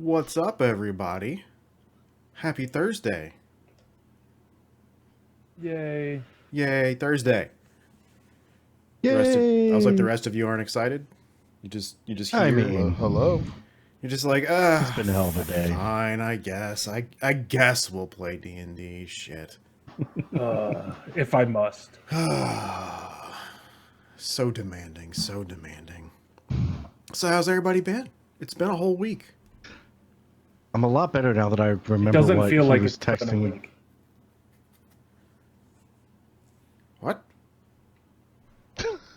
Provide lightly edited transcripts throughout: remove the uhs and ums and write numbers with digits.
What's up, everybody? Happy Thursday. Yay. Yay, Thursday. I was like, the rest of you aren't excited? You just hear. I mean, Hello. You're just like, it's been a hell of a day. Fine, I guess. I guess we'll play D&D. Shit. If I must. So demanding, so demanding. So how's everybody been? It's been a whole week. I'm a lot better now that I remember Doesn't what feel he like was it's been a texting. week. What?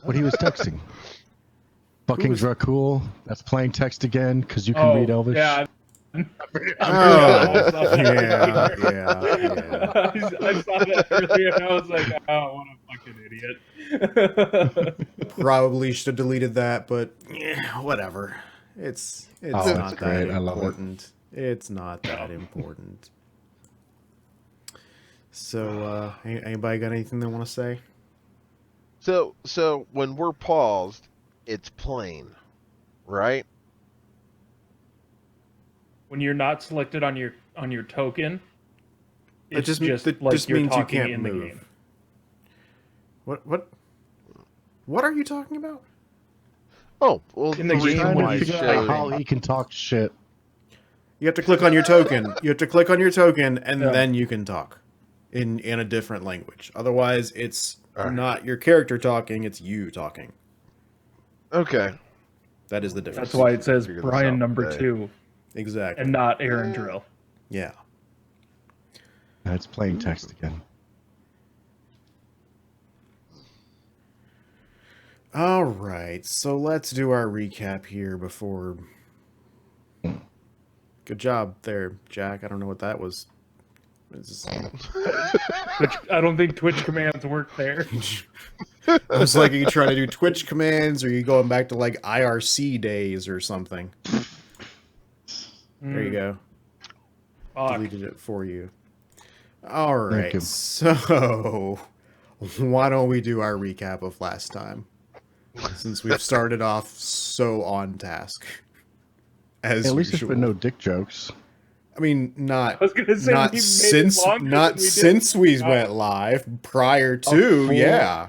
What he was texting. Fucking was- Dracul. That's plain text again because you can read Elvish. Yeah. Oh, yeah. yeah. I saw that earlier and I was like, oh, what a fucking idiot. Probably should have deleted that, but whatever. It's not that's that great. I love it. important. It's not that important. So, anybody got anything they want to say? So when we're paused, it's plain, right? When you're not selected on your token, it's That just that like just you're means you talking can't in the move. game. What are you talking about? Oh, well, In the reason game, Trying when why to you it figure out shows- how he can talk shit. You have to click on your token. You have to click on your token, and Yeah. then you can talk in a different language. Otherwise, it's Alright. not your character talking; it's you talking. Okay. That is the difference. That's why it says Figure this Brian out number today. 2 Exactly. and not Aaron Drill. Yeah. It's plain text again. All right, so let's do our recap here before. Good job there, Jack. I don't know what that was. It's Which I don't think Twitch commands work there. I was like, are you trying to do Twitch commands, or are you going back to like IRC days or something? There you go. Fuck. Deleted it for you. All Thank right, you. so why don't we do our recap of last time? Since we've started off so on task. As At least usual. there's been no dick jokes. I mean, not I was gonna say not we made it since longer not than we did. since we Oh. went live. Prior to, full- yeah.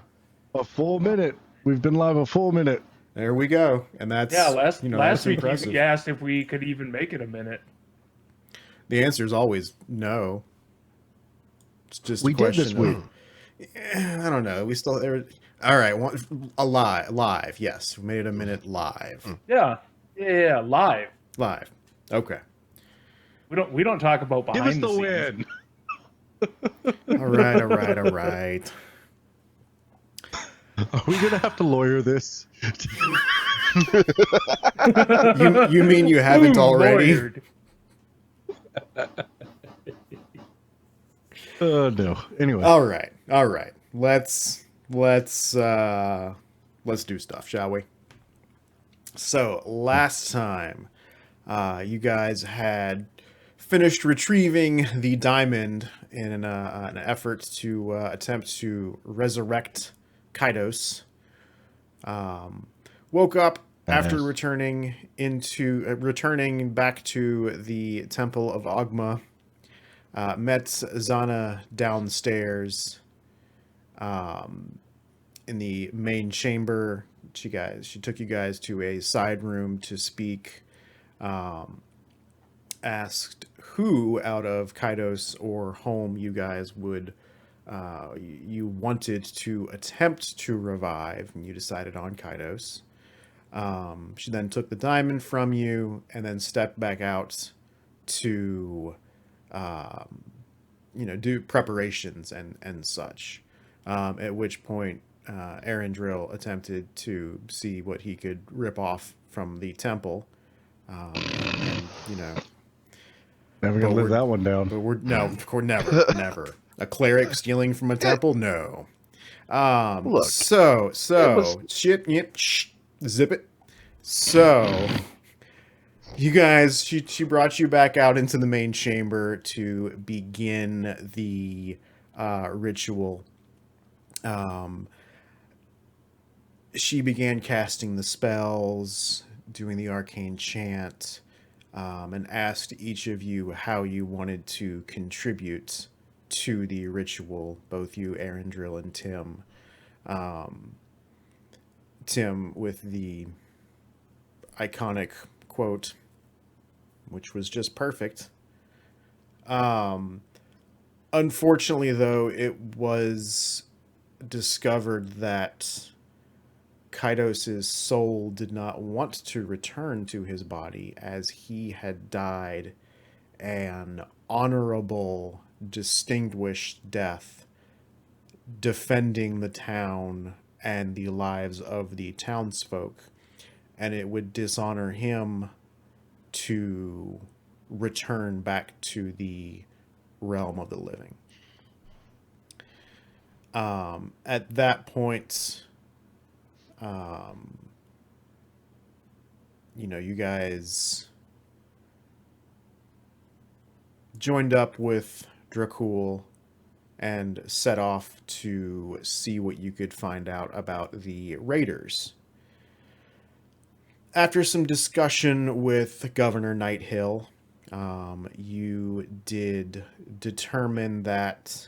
A full minute. We've been live a full minute. There we go, and that's Yeah, last that's week impressive. you asked if we could even make it a minute. The answer is always no. It's just We a did question this of- week. I don't know. We still there. All right, live. Yes, we made it a minute live. Yeah, live. Live. Okay. We don't talk about Give behind us the scenes. win. All right. Are we gonna have to lawyer this? You mean you haven't Ooh, already? lawyered. No. Anyway. All right. Let's do stuff, shall we? So last time, you guys had finished retrieving the diamond in an effort to attempt to resurrect Kaidos. Woke up after Nice. returning back to the Temple of Ogma. Met Zana downstairs in the main chamber. She took you guys to a side room to speak. Asked who out of Kaidos or home you guys would you wanted to attempt to revive, and you decided on Kaidos. She then took the diamond from you and then stepped back out to do preparations and such. At which point, Aaron Drill attempted to see what he could rip off from the temple. Never gonna live that one down. But of course, never. A cleric stealing from a temple? No. Look, So, was- zip it. So, you guys, she brought you back out into the main chamber to begin the ritual. She began casting the spells, doing the arcane chant. and asked each of you how you wanted to contribute to the ritual, both you, Arendril, and Tim. Tim with the iconic quote, which was just perfect. Unfortunately, though, it was discovered that Kaidos's soul did not want to return to his body, as he had died an honorable, distinguished death defending the town and the lives of the townsfolk, and it would dishonor him to return back to the realm of the living. At that point, you guys joined up with Dracul and set off to see what you could find out about the raiders. After some discussion with Governor Nighthill, you did determine that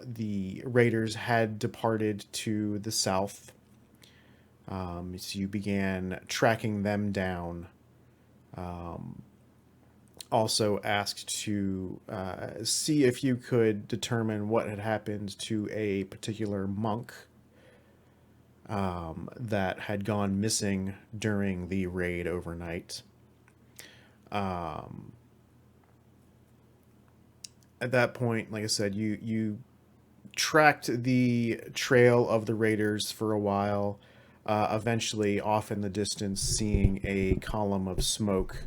the raiders had departed to the south. So you began tracking them down. Also asked to see if you could determine what had happened to a particular monk that had gone missing during the raid overnight. At that point, like I said, you tracked the trail of the raiders for a while, eventually off in the distance seeing a column of smoke.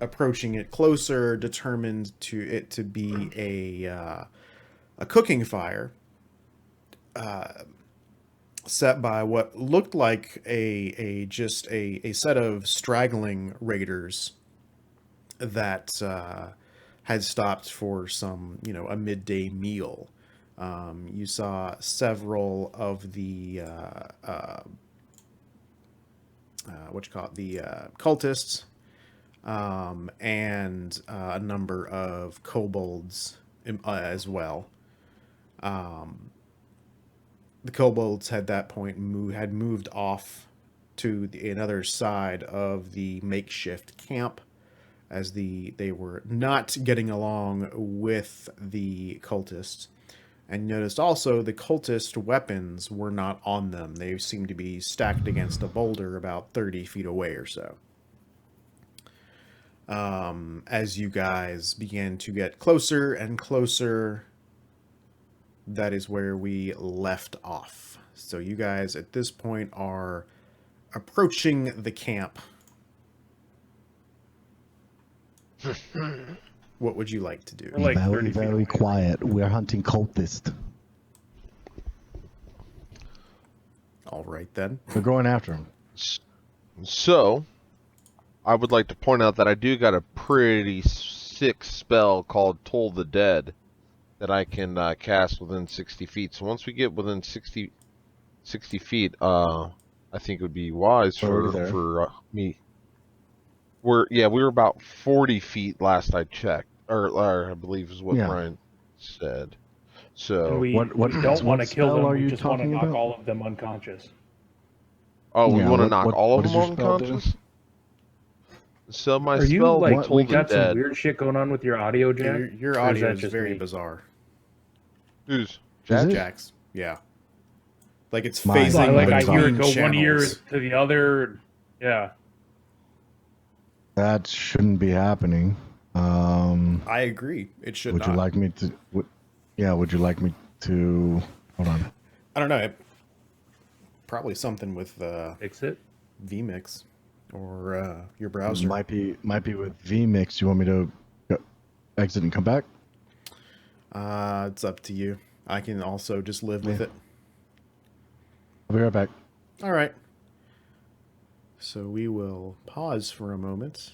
Approaching it closer, determined to be a cooking fire set by what looked like a set of straggling raiders that had stopped for a midday meal. You saw several of the cultists, and a number of kobolds as well. The kobolds had that point had moved off to another side of the makeshift camp, as they were not getting along with the cultists. And noticed also the cultist weapons were not on them. They seemed to be stacked against a boulder about 30 feet away or so. As you guys began to get closer and closer, that is where we left off. So you guys at this point are approaching the camp. What would you like to do? We're like 30 Very, feet very away. quiet. We're hunting cultists. All right, then. We're going after them. So, I would like to point out that I do got a pretty sick spell called Toll the Dead that I can cast within 60 feet. So once we get within 60 feet, I think it would be wise Already there. for me. We were about 40 feet last I checked, or I believe is what Brian said. So And we What don't want to kill spell them. are We you just want to talking knock about? all of them unconscious. we want to knock all of what them does your spell do? unconscious. So my Are you spell like Toll we the got some Dead. weird shit going on with your audio, Jack? Your Or is audio that is just very me? bizarre. Who's Is Jack? it? Jack's, yeah. Like it's Mine. phasing Like I Mine's hear between it go one ear channels. to the other. Yeah. That shouldn't be happening. I agree. It should Would not. you like me to? Would you like me to? Hold on. I don't know. Probably something with Fix it. vMix or your browser. Might be with vMix. You want me to exit and come back? It's up to you. I can also just live with Yeah. it. I'll be right back. All right. So we will pause for a moment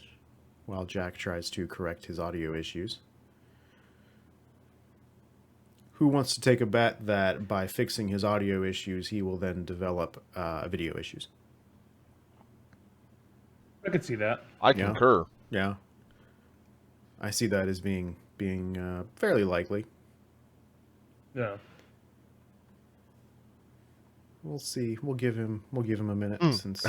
while Jack tries to correct his audio issues. Who wants to take a bet that by fixing his audio issues, he will then develop video issues? I could see that. I Yeah. concur. Yeah. I see that as being fairly likely. Yeah. We'll see. We'll give him a minute Mm. since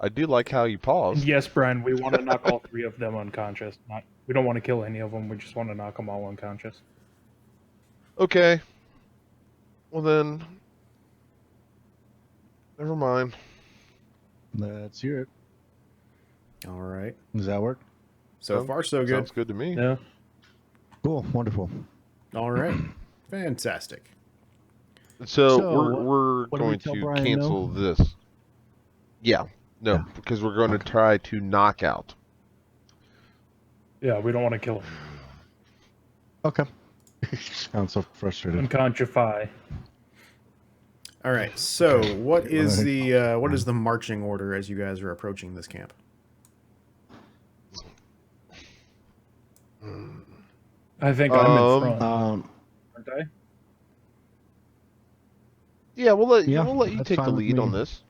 I do like how you And paused. yes, Brian, we want to knock all three of them unconscious. We don't want to kill any of them. We just want to knock them all unconscious. Okay. Well then, never mind. Let's hear it. All right. Does that work? So far, so good. Sounds good to me. Yeah. Cool. Wonderful. All right. Fantastic. So, So, we're what do we going tell to Brian, cancel no? this. Yeah. No, Yeah. because we're going to Okay. try to knock out. Yeah, we don't want to kill him. Okay. Sounds so frustrated. Unconscify. All right. So, what is Okay. the marching order as you guys are approaching this camp? I think I'm in Um, front, aren't I? Yeah, we'll let Yeah, you that's take the fine with lead on me. this.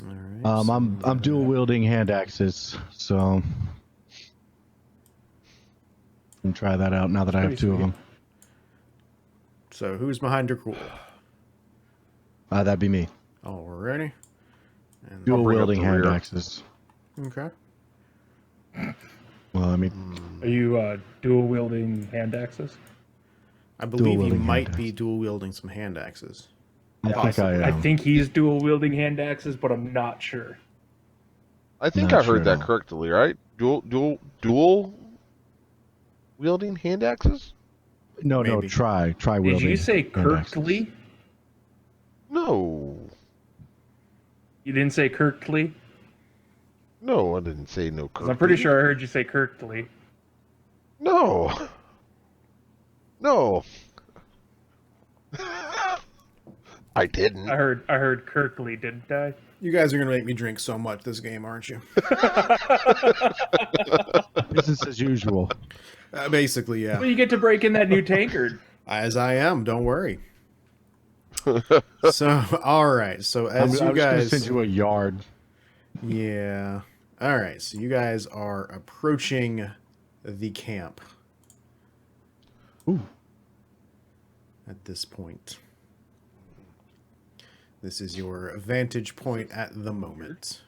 All right. so I'm dual wielding hand axes, so can try that out now that I have Pretty two of sweet. them. So, who's behind Dracul? That'd be me. Alrighty. And Dual bring up wielding the hand rear. axes. okay. Well, I mean, Are you dual wielding hand axes? I believe he wielding might hand be axe. dual wielding some hand axes. I think Possibly. I I am. think he's dual wielding hand axes, but I'm not sure. I think Not I heard sure, that no. correctly, right? Dual wielding hand axes? No, Maybe. try Did wielding. you say hand axes. Kirkley? No. You didn't say Kirkley? No, I didn't say no. 'Cause I'm pretty Kirkley. sure I heard you say Kirkley. No. No. I didn't. I heard Kirkley, didn't I? You guys are gonna make me drink so much this game, aren't you? Business as usual. Basically, yeah. Well, you get to break in that new tankard. As I am. Don't worry. So, all right. So I'm as just you gonna guys, send you a yard. yeah. All right. So you guys are approaching the camp Ooh. at this point. This is your vantage point at the moment.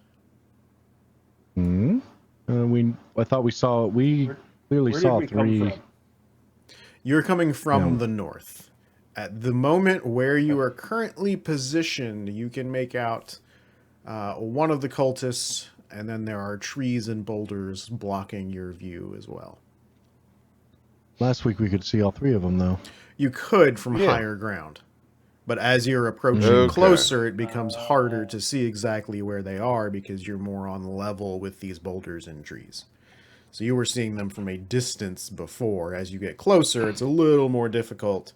Hmm. I thought we saw. We clearly Where saw did we three. come from? You're coming from Yeah. the north. At the moment where you are currently positioned, you can make out one of the cultists, and then there are trees and boulders blocking your view as well. Last week we could see all three of them, though. You could from Yeah. higher ground, but as you're approaching Okay. closer, it becomes harder to see exactly where they are because you're more on level with these boulders and trees. So you were seeing them from a distance before. As you get closer, it's a little more difficult.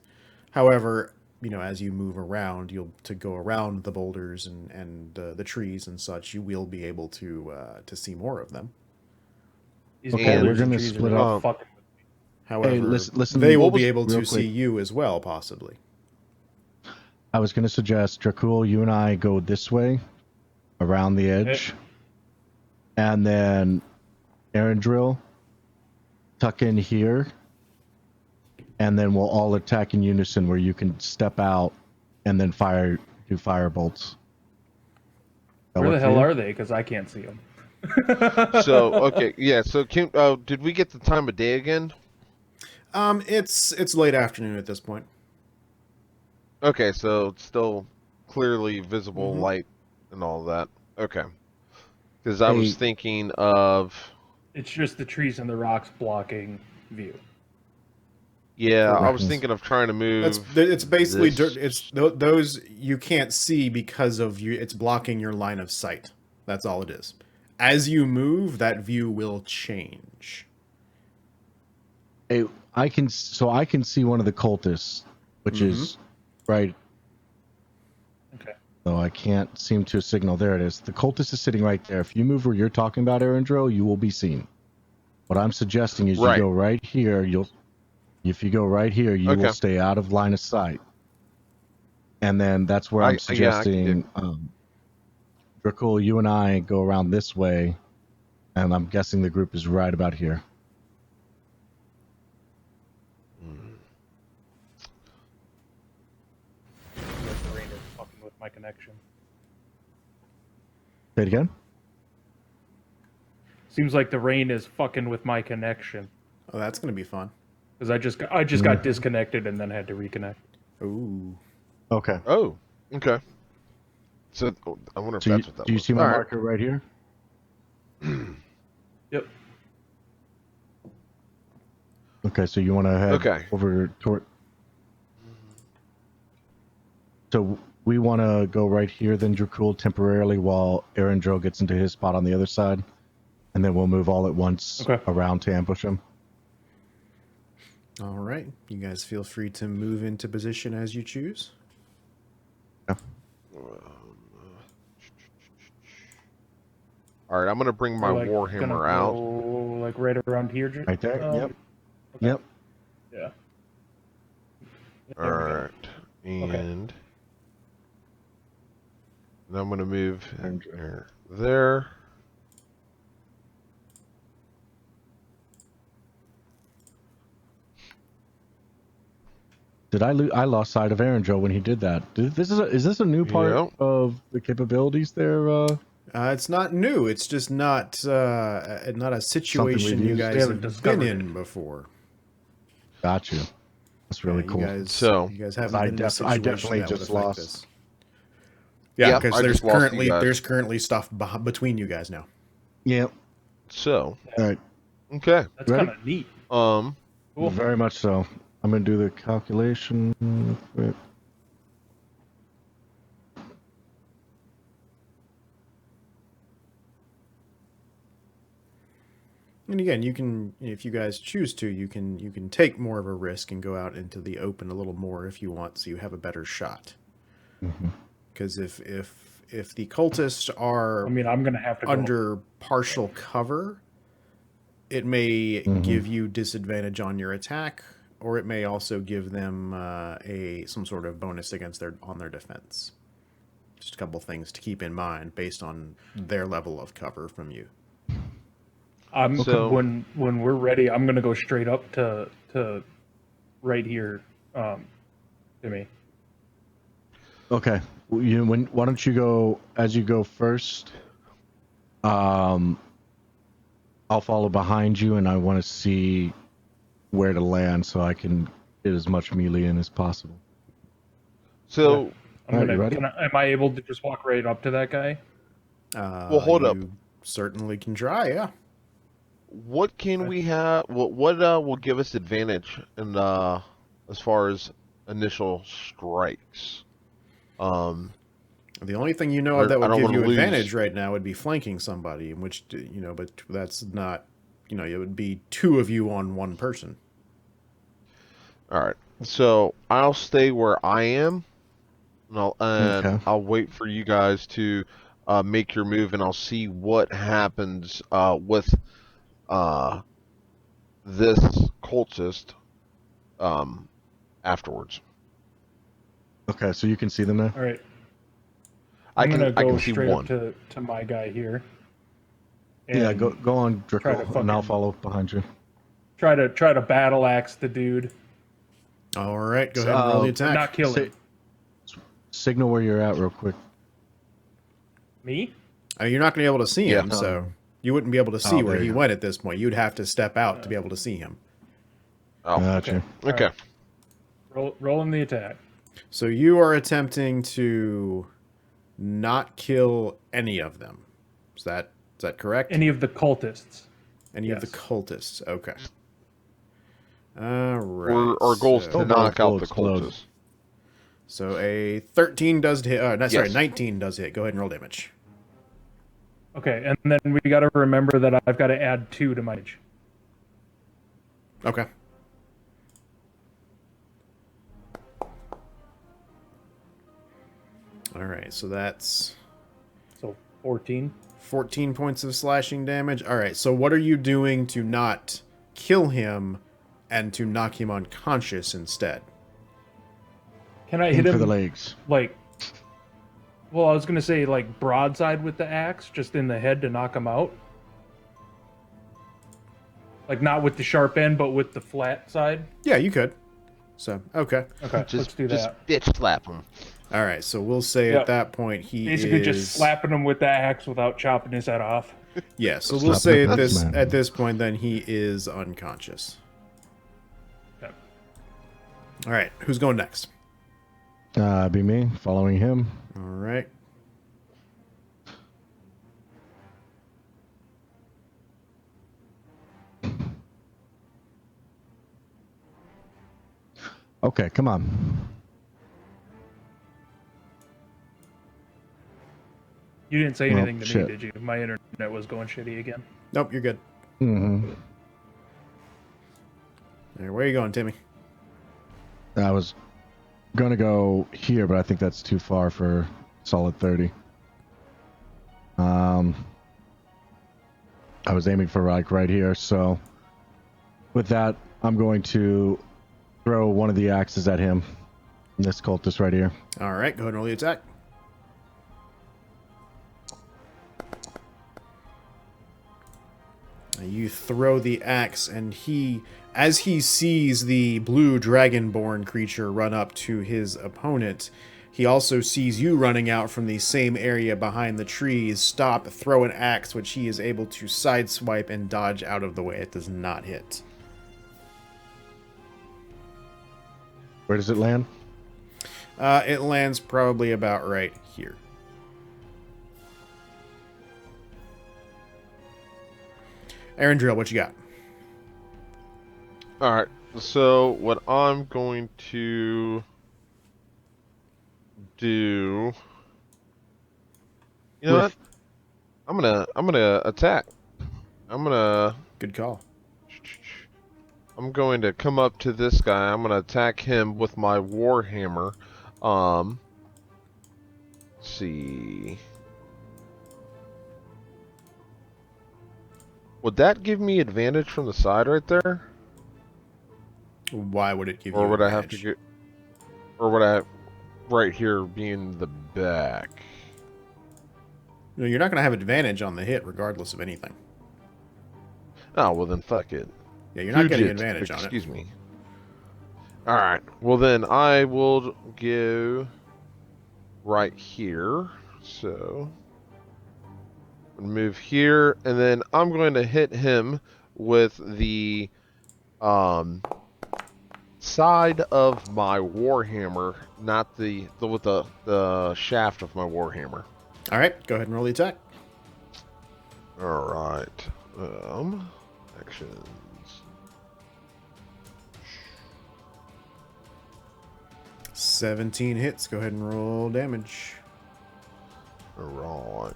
However, as you move around, to go around the boulders and the trees and such, you will be able to see more of them. These Okay, boulders we're and gonna trees are split really up. fucking with me. However, listen, they will what be was- able to real see quick. you as well, possibly. I was gonna suggest Dracul, you and I go this way, around the edge, and then Aaron drill, tuck in here, and then we'll all attack in unison where you can step out and then do fire bolts. That Where the work for hell you? are they? Because I can't see them. So, okay, yeah. So, did we get the time of day again? It's late afternoon at this point. Okay, so it's still clearly visible Mhm. light and all that. Okay. Because I was Hey. thinking of, It's just the trees and the rocks blocking view. yeah, I was Correct. thinking of trying to move. It's basically this. it's those you can't see because of you. It's blocking your line of sight. That's all it is. As you move, that view will change. Hey, I can see one of the cultists, which is right. Okay. Though I can't seem to signal. There it is. The cultist is sitting right there. If you move where you're talking about, Arendro, you will be seen. What I'm suggesting is Right. you go right here. If you go right here, you Okay. will stay out of line of sight. And then that's where Yeah, I I'm can suggesting, Dracul, you and I go around this way, And I'm guessing the group is right about here. Yes, the rain is fucking with my connection. Say it again? Seems like the rain is fucking with my connection. Oh, that's gonna be fun. Because I just got disconnected and then had to reconnect. Ooh. Okay. Oh, okay. So I wonder if So that's what that do you was. see my All right. marker right here? Yep. Okay, so you want to head Okay. over toward. So we want to go right here, then Dracul temporarily while Erindril gets into his spot on the other side, and then we'll move all at once Okay. around to ambush him. All right. You guys feel free to move into position as you choose. All right. I'm gonna bring my Like, gonna warhammer out. go, like right around here. Right there. Yep. Okay. Yep. Yeah. All There we go. right. And now I'm gonna move there. Did I lose? I lost sight of Erindril when he did that. Is this a new part Yep. of the capabilities there? It's not new. It's just not a situation you used. guys We haven't have been discovered in it. before. Got you. That's really Yeah, cool. So- you guys haven't I been in a I situation definitely that would just affect lost. this. Yeah, Yep, because I there's just lost you guys. currently stuff between you guys now. Yep. So, All right. okay. That's Ready? kind of neat. Cool. Very much so. I'm gonna do the calculation real quick. And again, you can, if you guys choose to, you can take more of a risk and go out into the open a little more if you want, so you have a better shot. Because if the cultists are I mean, I'm gonna have to go. under partial cover, it may give you disadvantage on your attack, or it may also give them some sort of bonus against their defense. Just a couple things to keep in mind based on their level of cover from you. So- when we're ready, I'm gonna go straight up to right here, Timmy. Okay. Why don't you go as you go first? I'll follow behind you, and I want to see where to land so I can get as much melee in as possible. So, I'm All right, gonna. you ready? Am I able to just walk right up to that guy? well, hold up. You certainly can try, yeah. What can we have? What will give us advantage in as far as initial strikes? The only thing you know I that would don't give wanna you lose. advantage right now would be flanking somebody, in which, but that's not, it would be two of you on one person. All right. So I'll stay where I am, and Okay. I'll wait for you guys to make your move, and I'll see what happens with this cultist afterwards. Okay, so you can see them now. All right. I I'm gonna can go see straight one. up to my guy here. Yeah, and go on, try to Dracul, and I'll fucking- follow behind you. Try to battle axe the dude, All right, go ahead and roll the but attack. not kill him. Signal where you're at real quick. Me? You're not going to be able to see him, Yeah. so you wouldn't be able to see Oh, where there he you go. went at this point. You'd have to step out to be able to see him. Oh, Gotcha. okay. Rolling the attack. So you are attempting to not kill any of them. Is that correct? Any of the cultists. Any of the yes. cultists. Okay. All right. Our goal is so, to Oh, knock will out the explode. cultist. so a 13 does hit. Sorry, Yes. 19 does hit. Go ahead and roll damage. Okay, and then we got to remember that I've got to add 2 to my damage. Okay. All right, so that's So 14. 14 points of slashing damage. All right, so what are you doing to not kill him and to knock him unconscious instead? Can I Aim hit for the him legs. like? Well, I was gonna say like broadside with the axe, just in the head to knock him out. Like not with the sharp end, but with the flat side? Yeah, you could. So, okay. Okay, let's do that. Just bitch slap him. All right, so we'll say at Yep. that point he Basically is just slapping him with the axe without chopping his head off. Yeah, so we'll Slap say the man. at this point then he is unconscious. Okay. All right, who's going next? Be me, following him. All right. Okay, come on. You didn't say Oh, anything to shit. me, did you? My internet was going shitty again. Nope, you're good. Mm-hmm. All right, where are you going, Timmy? I was gonna go here, but I think that's too far for solid 30. I was aiming for like right here, so with that, I'm going to throw one of the axes at him. This cultist right here. All right, go ahead and roll the attack. You throw the axe, and as he sees the blue dragonborn creature run up to his opponent, he also sees you running out from the same area behind the trees, stop, throw an axe, which he is able to sideswipe and dodge out of the way. It does not hit. Where does it land? It lands probably about right here. Aaron Drill, what you got? All right. So what I'm going to do, you know what? I'm gonna attack. I'm Good call. going to come up to this guy. I'm gonna attack him with my warhammer. Let's see. Would that give me advantage from the side right there? Why would it give Or you would I have to advantage? get... Or would I... Right here being the back. No, you're not going to have advantage on the hit regardless of anything. Oh, well then fuck it. Yeah, you're not getting Fugit, advantage on it. Excuse me. Alright. Well then I will go... right here. So... move here, and then I'm going to hit him with the side of my warhammer, not with the shaft of my warhammer. All right, go ahead and roll the attack. All right. Actions. $17 hits. Go ahead and roll damage. All right.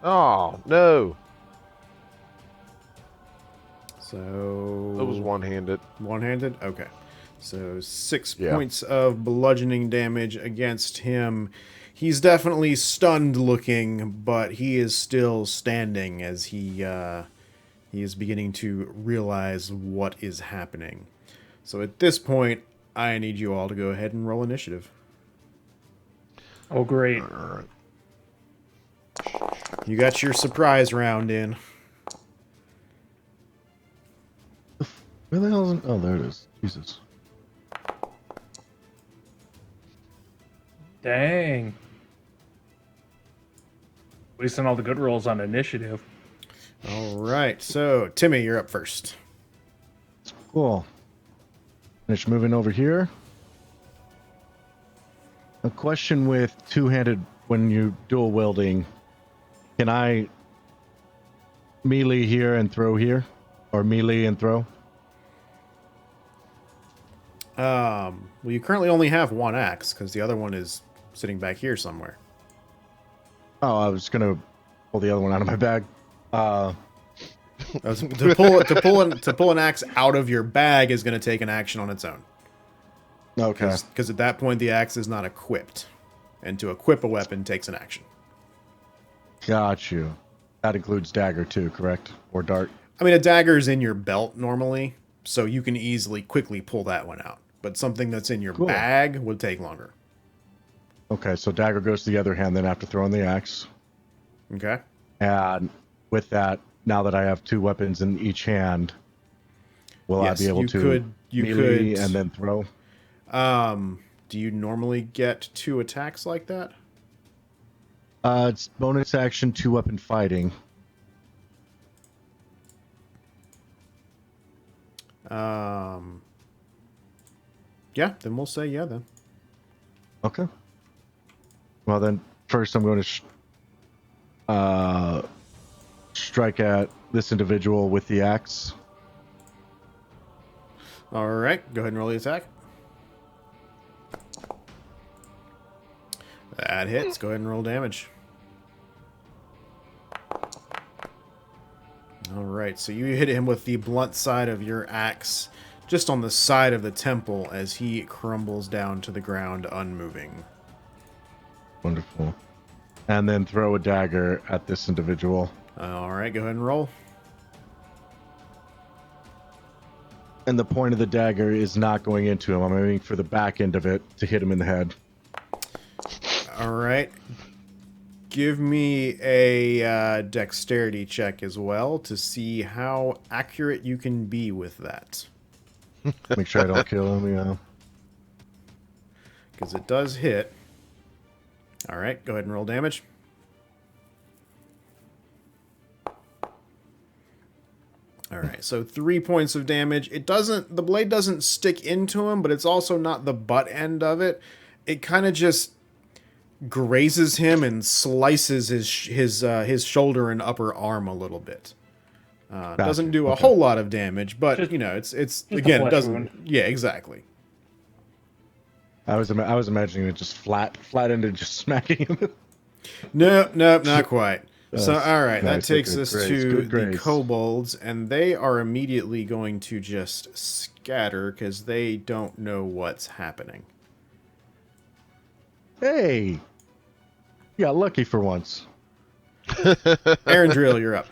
Oh, no. So It was one-handed. One-handed? Okay. So 6 Yeah. points of bludgeoning damage against him. He's definitely stunned looking, but he is still standing as he is beginning to realize what is happening. So at this point, I need you all to go ahead and roll initiative. Oh, great. All right. You got your surprise round in. Where the hell is it? Oh, there it is. Jesus. Dang. Wasting all the good rolls on initiative. All right. So, Timmy, you're up first. Cool. Finish moving over here. A question with two-handed when you dual wielding. Can I melee here and throw here? Or melee and throw? Well, you currently only have one axe because the other one is sitting back here somewhere. Oh, I was gonna pull the other one out of my bag. To pull an axe out of your bag is going to take an action on its own. Okay. Because at that point the axe is not equipped, and to equip a weapon takes an action. Got you. That includes dagger too, correct? Or dart? I mean, a dagger is in your belt normally, so you can quickly pull that one out. But something that's in your Cool. bag would take longer. Okay, so dagger goes to the other hand then after throwing the axe. Okay. And with that, now that I have 2 weapons in each hand, will I be Yes, able you to could. You melee could. and then throw? Do you normally get 2 attacks like that? It's bonus action 2-weapon fighting. Um. Yeah. Then we'll say yeah. Then. Okay. Well then, first I'm going to strike at this individual with the axe. All right. Go ahead and roll the attack. That hits. Go ahead and roll damage. All right. So you hit him with the blunt side of your axe, just on the side of the temple, as he crumbles down to the ground, unmoving. Wonderful. And then throw a dagger at this individual. All right. Go ahead and roll. And the point of the dagger is not going into him. I'm aiming for the back end of it to hit him in the head. All right. Give me a dexterity check as well to see how accurate you can be with that. Make sure I don't kill him, yeah. Because it does hit. All right, go ahead and roll damage. All right, so 3 points of damage. The blade doesn't stick into him, but it's also not the butt end of it. It kind of just grazes him and slices his shoulder and upper arm a little bit. Doesn't do a whole lot of damage, but Just- it's a again, it flesh doesn't. wound. Yeah, exactly. I was imagining it just flat-ended, just smacking him. Nope, not quite. So, That's all right, that nice. takes Good us grace, to good the grace. kobolds, and they are immediately going to just scatter because they don't know what's happening. Hey! You got lucky for once. Aaron Drill, you're up.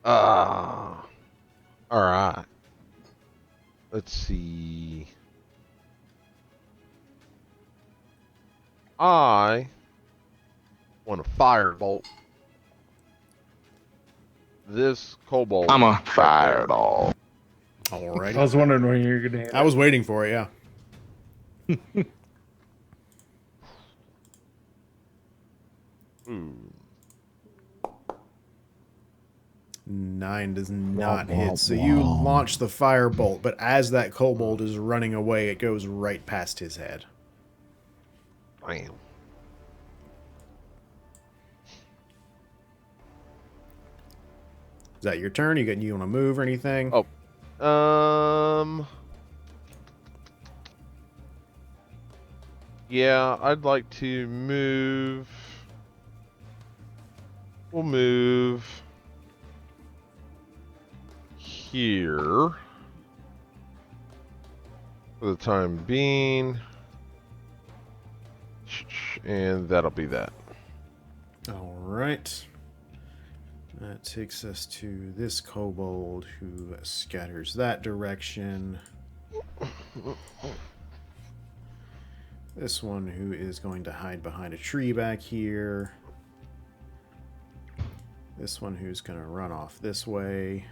All right. Let's see. I want to firebolt this kobold. I'm a fireball. All I right. was wondering when you were gonna hit I was waiting for it, yeah. Ooh. 9 does not Wah, hit. wah, So you wah. launch the firebolt, but as that kobold is running away, it goes right past his head. Damn. Is that your turn? You want to move or anything? Oh. Yeah, I'd like to move. We'll move here for the time being. And that'll be that. All right. That takes us to this kobold who scatters that direction. This one who is going to hide behind a tree back here. This one who's going to run off this way.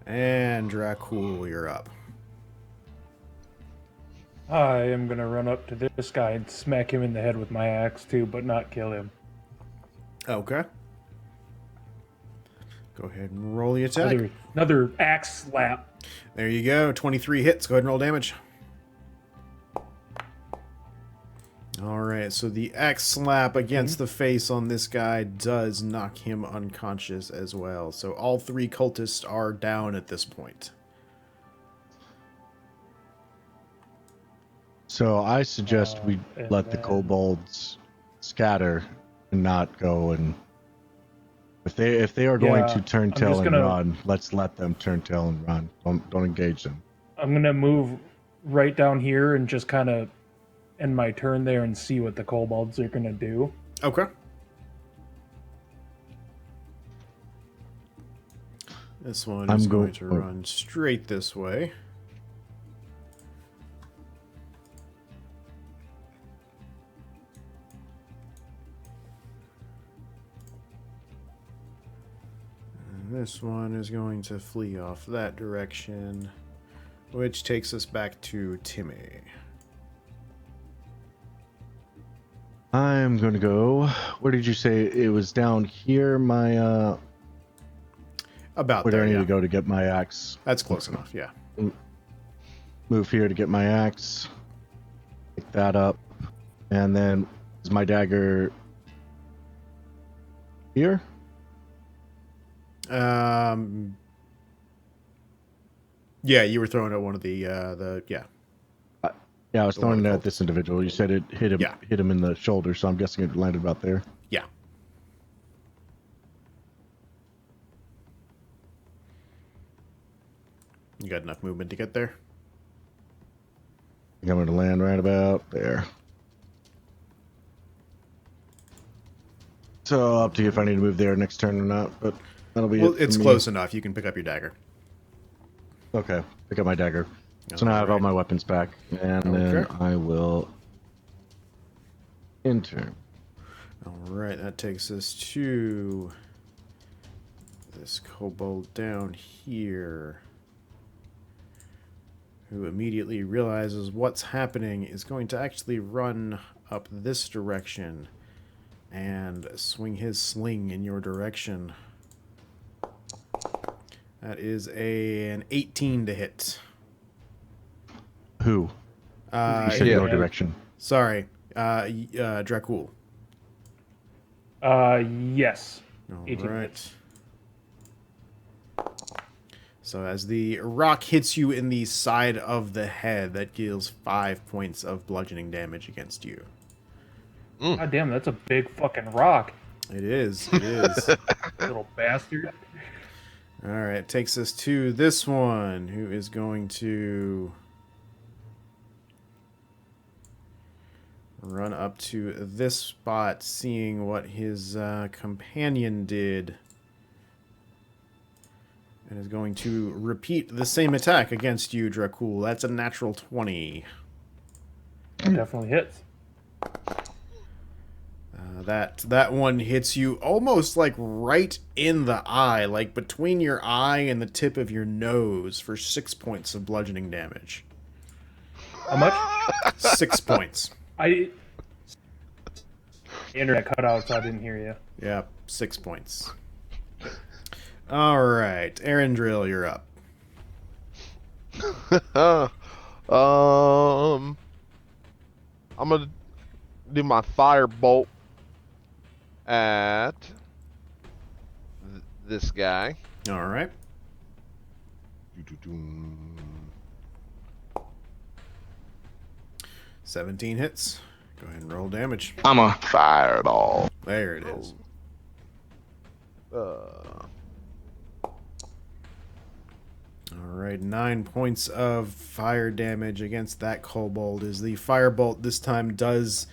And Dracul, you're up. I am gonna run up to this guy and smack him in the head with my axe too, but not kill him. Okay. Go ahead and roll the attack. Another axe slap. There you go. 23 hits. Go ahead and roll damage. All right, so the axe slap against the face on this guy does knock him unconscious as well. So all 3 cultists are down at this point. So I suggest we and let the then- kobolds scatter and not go and if they are going Yeah, to turn I'm tail just and gonna- run, let's let them turn tail and run. Don't engage them. I'm gonna move right down here and just kind of end my turn there and see what the kobolds are gonna do. Okay. This one I'm is go- going to oh. run straight this way. This one is going to flee off that direction, which takes us back to Timmy. I'm going to go. Where did you say it was down here? My About where do there, I need yeah. to go to get my axe? That's close enough, yeah. Move here to get my axe. Pick that up, and then is my dagger here? Yeah, you were throwing at one of the yeah. Yeah, I was The one throwing it called- at this individual. You said it hit him, Yeah. hit him in the shoulder, so I'm guessing it landed about there. Yeah. You got enough movement to get there? I think I'm going to land right about there. So up to you if I need to move there next turn or not, but that'll be Well, it for it's me. close enough. You can pick up your dagger. Okay, pick up my dagger. So now I have all Alright. my weapons back, and then Okay. I will enter. All right, that takes us to this kobold down here, who immediately realizes what's happening, is going to actually run up this direction and swing his sling in your direction. That is an 18 to hit. Who? You said yeah. your direction. Sorry, Dracul. Yes. All 18 right. hits. So as the rock hits you in the side of the head, that deals 5 points of bludgeoning damage against you. God damn, that's a big fucking rock, It is. It is. little bastard. All right. Takes us to this one, who is going to run up to this spot, seeing what his companion did, and is going to repeat the same attack against you, Dracul. That's a natural 20. Definitely hits. That one hits you almost like right in the eye, like between your eye and the tip of your nose, for 6 points of bludgeoning damage. How much? 6 points. The internet cut out, so I didn't hear you. Yeah, 6 points. All right, Arendril, you're up. I'm gonna do my firebolt at this guy. All right. 17 hits. Go ahead and roll damage. I'm a fireball. There it is. All right, 9 points of fire damage against that kobold, as the firebolt this time does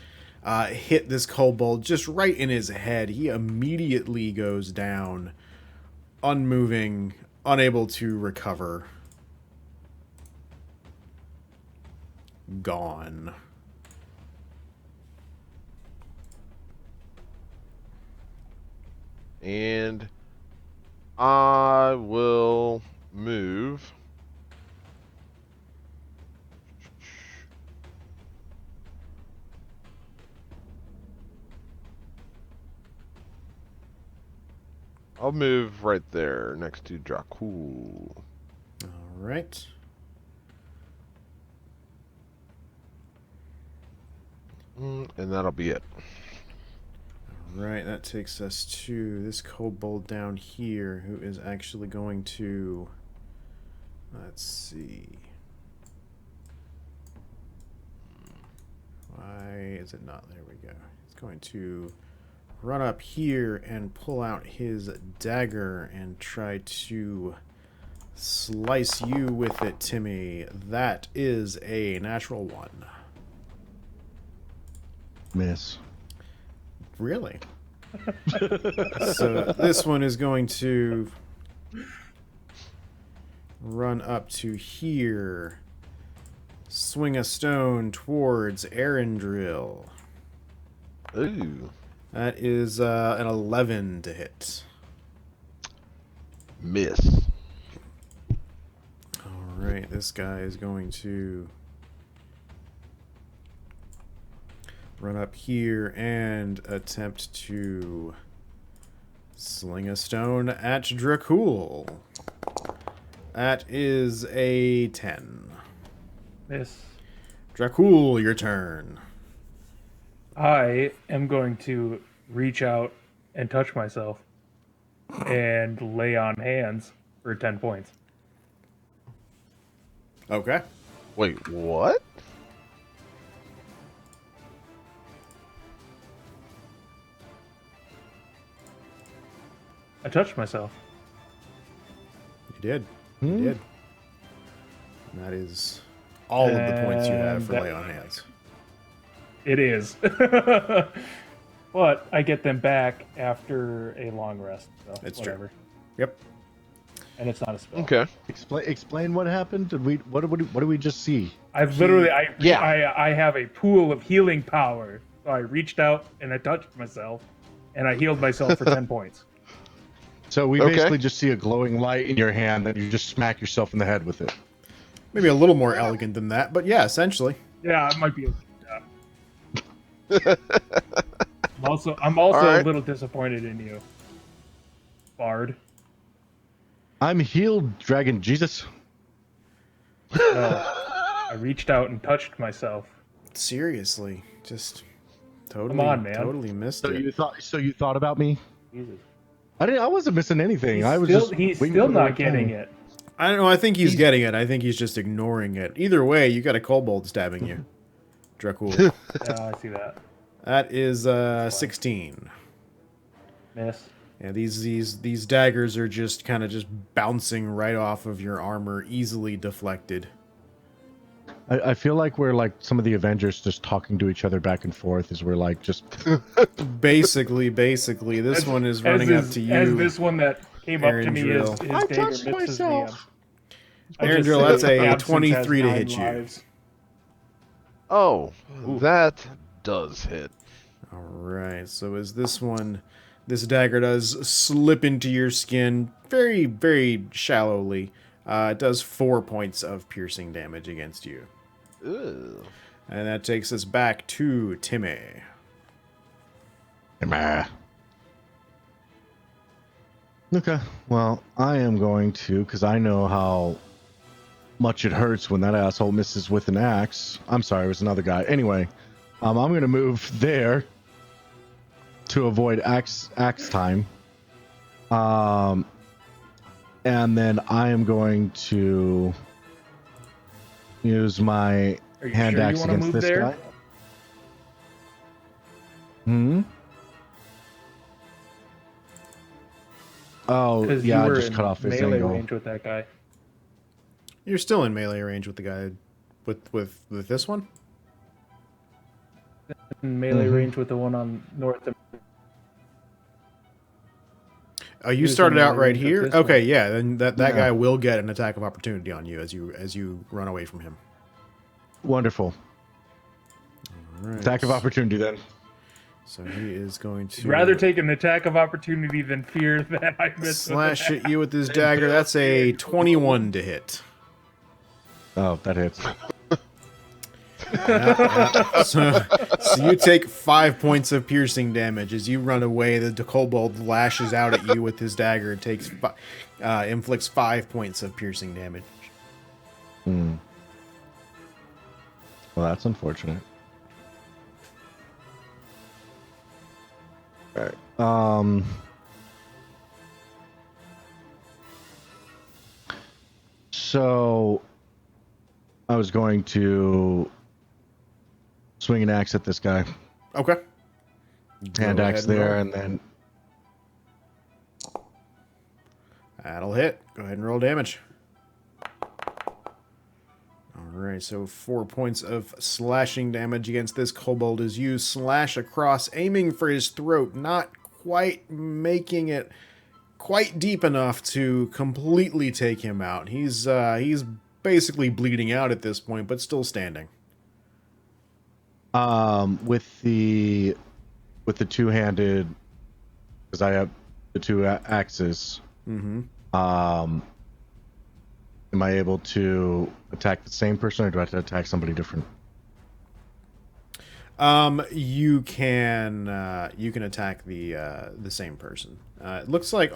hit this kobold just right in his head. He immediately goes down, unmoving, unable to recover. Gone. And I will move. I'll move right there next to Dracul. All right. And that'll be it. Right, that takes us to this kobold down here, who is actually going to, let's see, why is it not, there we go. He's going to run up here and pull out his dagger and try to slice you with it, Timmy. That is a natural 1. Miss. Really? So this one is going to run up to here, swing a stone towards Arendril. Ooh. That is an 11 to hit. Miss. All right, this guy is going to run up here and attempt to sling a stone at Dracul. That is a 10. Miss. Dracul, your turn. I am going to reach out and touch myself and lay on hands for 10 points. Okay. Wait, what? I touched myself. You did. Hmm? You did. And that is all of the points you have And for that- lay on hands. It is. But I get them back after a long rest. So It's true. whatever. Yep. And it's not a spell. Okay. Explain what happened. What did we just see? I've literally Yeah. I have a pool of healing power. So I reached out and I touched myself and I healed myself for 10 points. So we Okay. basically just see a glowing light in your hand that you just smack yourself in the head with it. Maybe a little more elegant than that, but yeah, essentially. Yeah, it might be I'm also All right. a little disappointed in you. Bard. I'm healed, Dragon Jesus. No. I reached out and touched myself. Seriously. Just totally, Come on, man. totally missed So it. you thought about me? Jesus. I wasn't missing anything. He's I was still, just he's waiting still for the not right getting time. it. I don't know. I think he's He's- getting it. I think he's just ignoring it. Either way, you got a kobold stabbing you. Dracul. Yeah, I see that. That is 16. Miss. Yeah, these daggers are just kind of just bouncing right off of your armor, easily deflected. I feel like we're like some of the Avengers just talking to each other back and forth as we're like just Basically, this one is running up to you. As this one that came up to me is Erindril. his I dagger touched misses me. myself. I just Erindril, say that's a absence 23 to has hit 9 you. lives. Oh, Ooh. that does hit. All right. So as this dagger does slip into your skin very, very shallowly. It does 4 points of piercing damage against you. Ew. And that takes us back to Timmy. Meh. Okay, well, I am going to, because I know how much it hurts when that asshole misses with an axe. I'm sorry, it was another guy. Anyway, I'm going to move there to avoid axe time. And then I am going to use my Are you hand sure you axe want to against move this there? guy. Hmm? Oh, Because yeah, you I were just in cut off his melee angle. range with that guy. You're still in melee range with the guy with this one? In melee Mhm. range with the one on north of Oh, you He was in started out melee right range with here? this Okay, one. yeah, then that Yeah. guy will get an attack of opportunity on you as you run away from him. Wonderful. All right. Attack of opportunity then. So he is going to rather take an attack of opportunity than fear that I miss slash with at you with his dagger. That's a 21 to hit. Oh, that hits. So you take 5 points of piercing damage as you run away. The kobold lashes out at you with his dagger and inflicts 5 points of piercing damage. Hmm. Well, that's unfortunate. All right. So I was going to swing an axe at this guy. Okay. Hand Go axe ahead and there, roll. and then That'll hit. Go ahead and roll damage. Alright, so 4 points of slashing damage against this kobold as you slash across, aiming for his throat, not quite making it quite deep enough to completely take him out. He's basically bleeding out at this point, but still standing. with the two-handed, because I have the two axes. Mm-hmm. Am I able to attack the same person, or do I have to attack somebody different? You can attack the same person. It looks like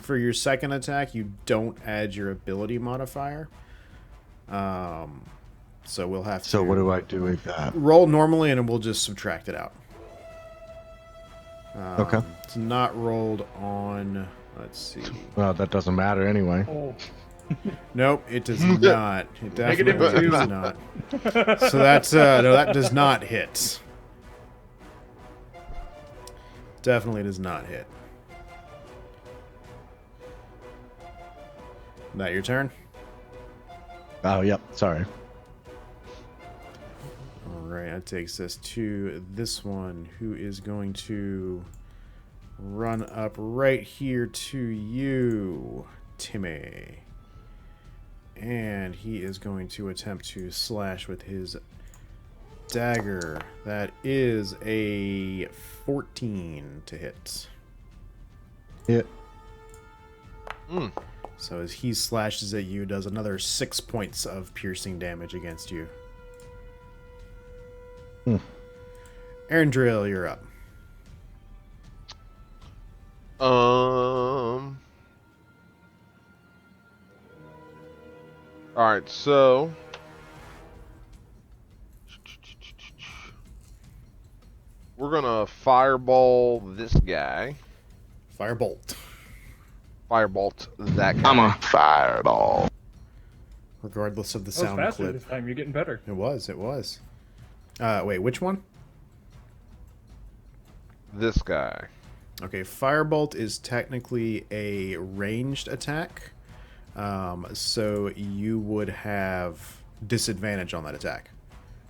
for your second attack you don't add your ability modifier. So we'll have to. So what do I do with that? Roll normally, and we'll just subtract it out. Okay. It's not rolled on. Let's see. Well, that doesn't matter anyway. Oh, Nope, it does not. It definitely -2. does not. So that's no, that does not hit. Definitely does not hit. That your turn? Oh, yep. Sorry. Alright, that takes us to this one, who is going to run up right here to you, Timmy. And he is going to attempt to slash with his dagger. That is a 14 to hit. Hit. So as he slashes at you, does another 6 points of piercing damage against you. Aaron Drill, you're up. Alright, so we're gonna fireball this guy. Firebolt. Firebolt that guy. I'm a fireball. Regardless of the that was sound faster clip. this time. You're getting better. It was. Wait, which one? This guy. Okay, Firebolt is technically a ranged attack. So you would have disadvantage on that attack.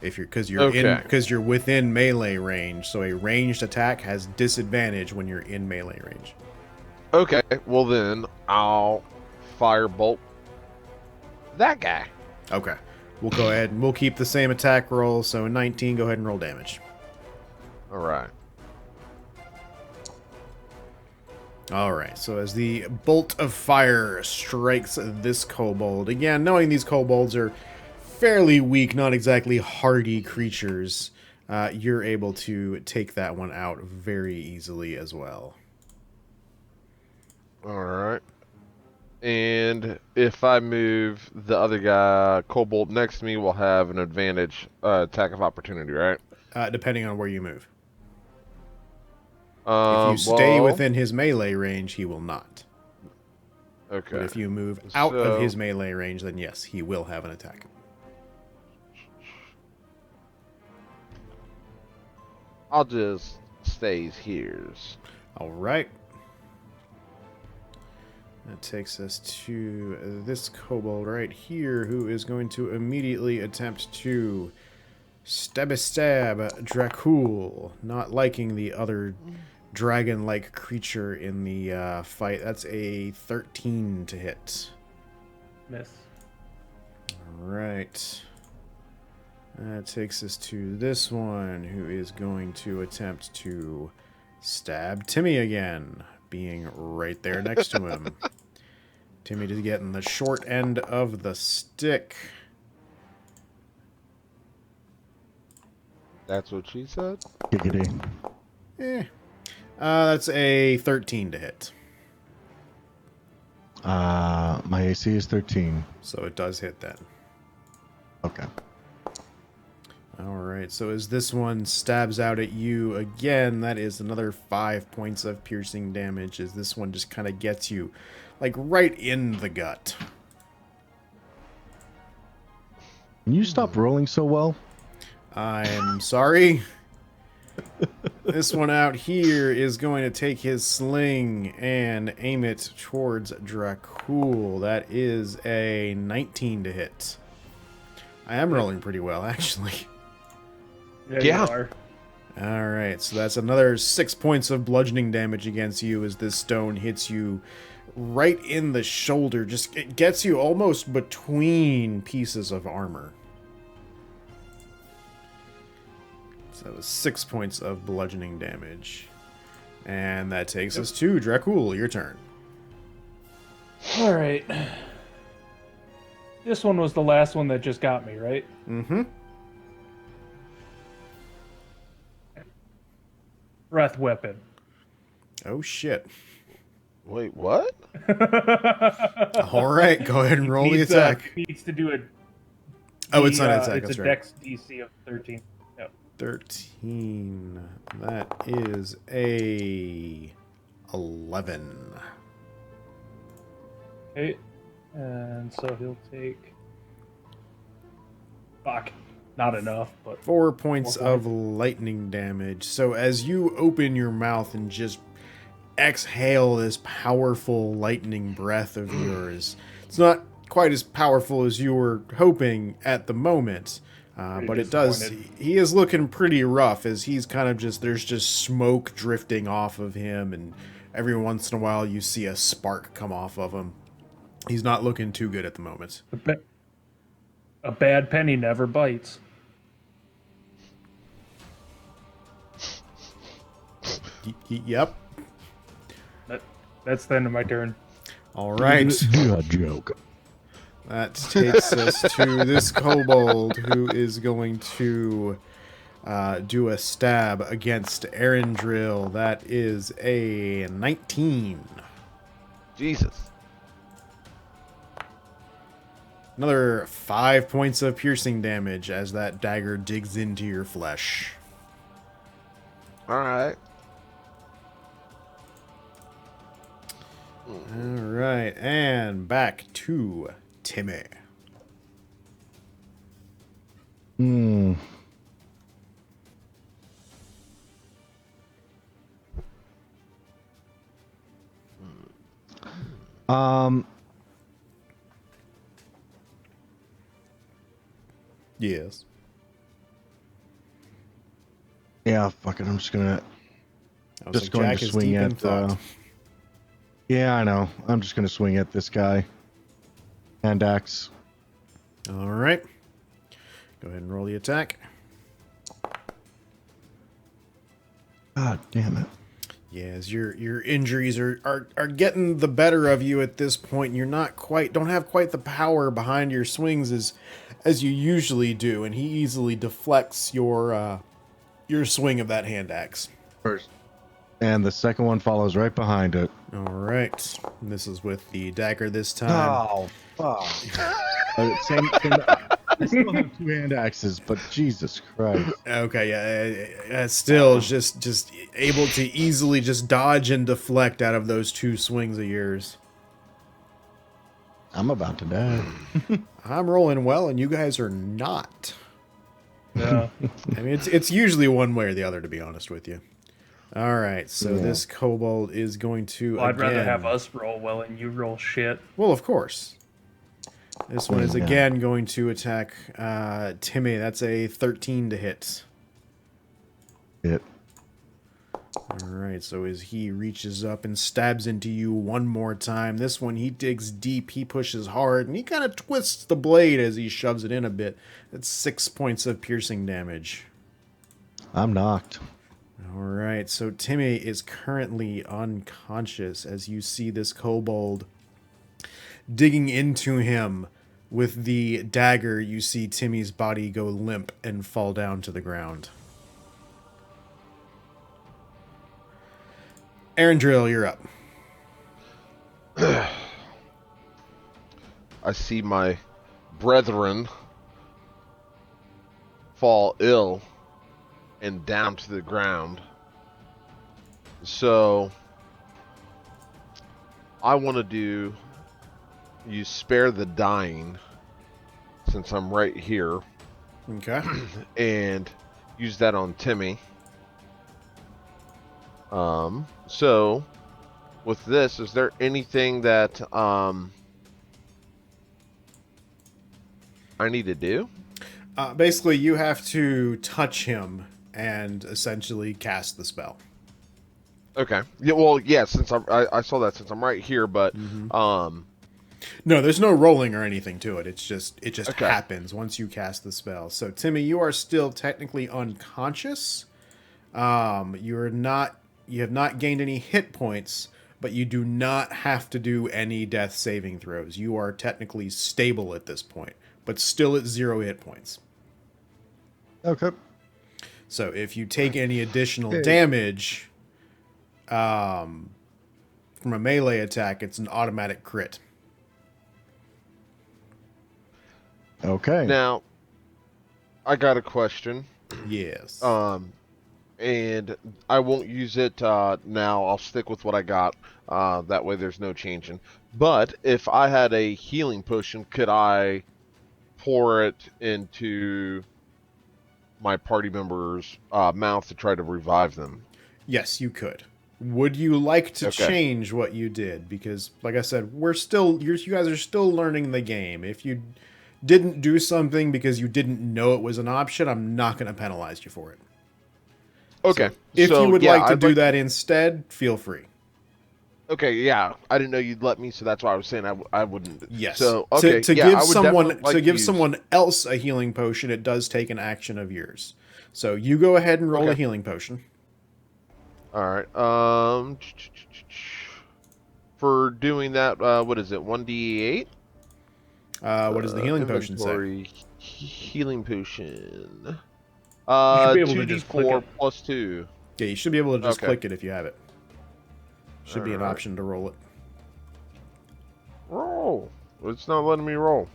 If you're because you're within melee range, so a ranged attack has disadvantage when you're in melee range. Okay, well then I'll firebolt that guy. Okay. We'll go ahead and we'll keep the same attack roll, so 19, go ahead and roll damage. Alright. Alright, so as the bolt of fire strikes this kobold, again, knowing these kobolds are fairly weak, not exactly hardy creatures, you're able to take that one out very easily as well. Alright. And if I move, the other guy, Kobold, next to me will have an advantage attack of opportunity, right? Depending on where you move. If you stay within his melee range, he will not. Okay. But if you move out of his melee range, then yes, he will have an attack. I'll just stays here's. Alright. That takes us to this kobold right here, who is going to immediately attempt to stab Dracul, not liking the other dragon-like creature in the fight. That's a 13 to hit. Miss. Alright. That takes us to this one, who is going to attempt to stab Timmy again, being right there next to him. Timmy just getting the short end of the stick. That's what she said? Giggity. That's a 13 to hit. My AC is 13. So it does hit then. Okay. Alright, so as this one stabs out at you again, that is another 5 points of piercing damage, as this one just kind of gets you, like, right in the gut. Can you stop rolling so well? I'm sorry. This one out here is going to take his sling and aim it towards Dracul. That is a 19 to hit. I am rolling pretty well, actually. Yeah. Yeah. You are. Alright, so that's another 6 points of bludgeoning damage against you as this stone hits you right in the shoulder. Just, it gets you almost between pieces of armor. So that was 6 points of bludgeoning damage. And that takes us to Dracul, your turn. All right. This one was the last one that just got me, right? Mm-hmm. Breath weapon. Oh shit. Wait, what? All right, go ahead and roll the attack. Needs to do a. Oh, it's not an attack. It's That's a right. Dex DC of 13. Yep. 13. That is a 11. Okay. And so he'll take. Fuck. Not enough, but 4 points 4 of lightning damage. So as you open your mouth and just exhale this powerful lightning breath of yours, it's not quite as powerful as you were hoping at the moment. Pretty But it does. disappointed. He is looking pretty rough as he's kind of just. There's just smoke drifting off of him, and every once in a while you see a spark come off of him. He's not looking too good at the moment. A bad penny never bites. Yep. That's the end of my turn. All right. You a joke. That takes us to this kobold who is going to do a stab against Erindril. That is a 19. Jesus. Another 5 points of piercing damage as that dagger digs into your flesh. All right. All right, and back to Timmy. Hmm. Um. Yes. Yeah. Fuck it. I'm just gonna. I was Just like, going Jack to is swing deep in at. thought. Yeah, I know. I'm just gonna swing at this guy. Hand axe. All right. Go ahead and roll the attack. God damn it. Yes, your injuries are getting the better of you at this point. And you're not quite don't have quite the power behind your swings as you usually do, and he easily deflects your swing of that hand axe. First. And the second one follows right behind it. All right, and this is with the dagger this time. Oh, fuck. Same, I still have two hand axes, but Jesus Christ. Okay, yeah, still just able to easily just dodge and deflect out of those two swings of yours. I'm about to die. I'm rolling well, and you guys are not. Yeah. I mean, it's usually one way or the other, to be honest with you. All right, so Yeah. this kobold is going to Well, I'd rather again- have us roll well and you roll shit. Well, of course. This one is Yeah. again going to attack Timmy. That's a 13 to hit. It. All right, so as he reaches up and stabs into you one more time, this one he digs deep, he pushes hard, and he kind of twists the blade as he shoves it in a bit. That's 6 points of piercing damage. I'm knocked. All right, so Timmy is currently unconscious as you see this kobold digging into him with the dagger. You see Timmy's body go limp and fall down to the ground. Erindril, you're up. I see my brethren fall ill and down to the ground. So I want to use spare the dying since I'm right here Okay. and use that on Timmy. So with this, is there anything that I need to do? Basically, you have to touch him and essentially cast the spell. Okay. Yeah. Well, yeah. Since I saw that since I'm right here, but No, there's no rolling or anything to it. It just Okay. happens once you cast the spell. So Timmy, you are still technically unconscious. You have not gained any hit points, but you do not have to do any death saving throws. You are technically stable at this point, but still at 0 hit points. Okay. So if you take any additional Okay. damage from a melee attack, it's an automatic crit. Okay. Now, I got a question. Yes. And I won't use it now. I'll stick with what I got. That way there's no changing. But if I had a healing potion, could I pour it into my party member's mouth to try to revive them? Yes, you could. Would you like to Okay. change what you did? Because, like I said, you guys are still learning the game. If you didn't do something because you didn't know it was an option, I'm not going to penalize you for it. Okay. So, if so, you would yeah, like to I'd do that instead, feel free. Okay, yeah. I didn't know you'd let me, so that's why I was saying I wouldn't. Yes. So, okay, To yeah, give I would definitely like to give use- someone else a healing potion, it does take an action of yours. So you go ahead and roll a Okay. healing potion. All right. For doing that, what is it? 1d8? What does the healing potion say? Inventory healing potion. You should be able to just click 2d4 it. plus 2. Yeah, you should be able to just Okay. click it if you have it. Should be an Alright. option to roll it. Roll. It's not letting me roll.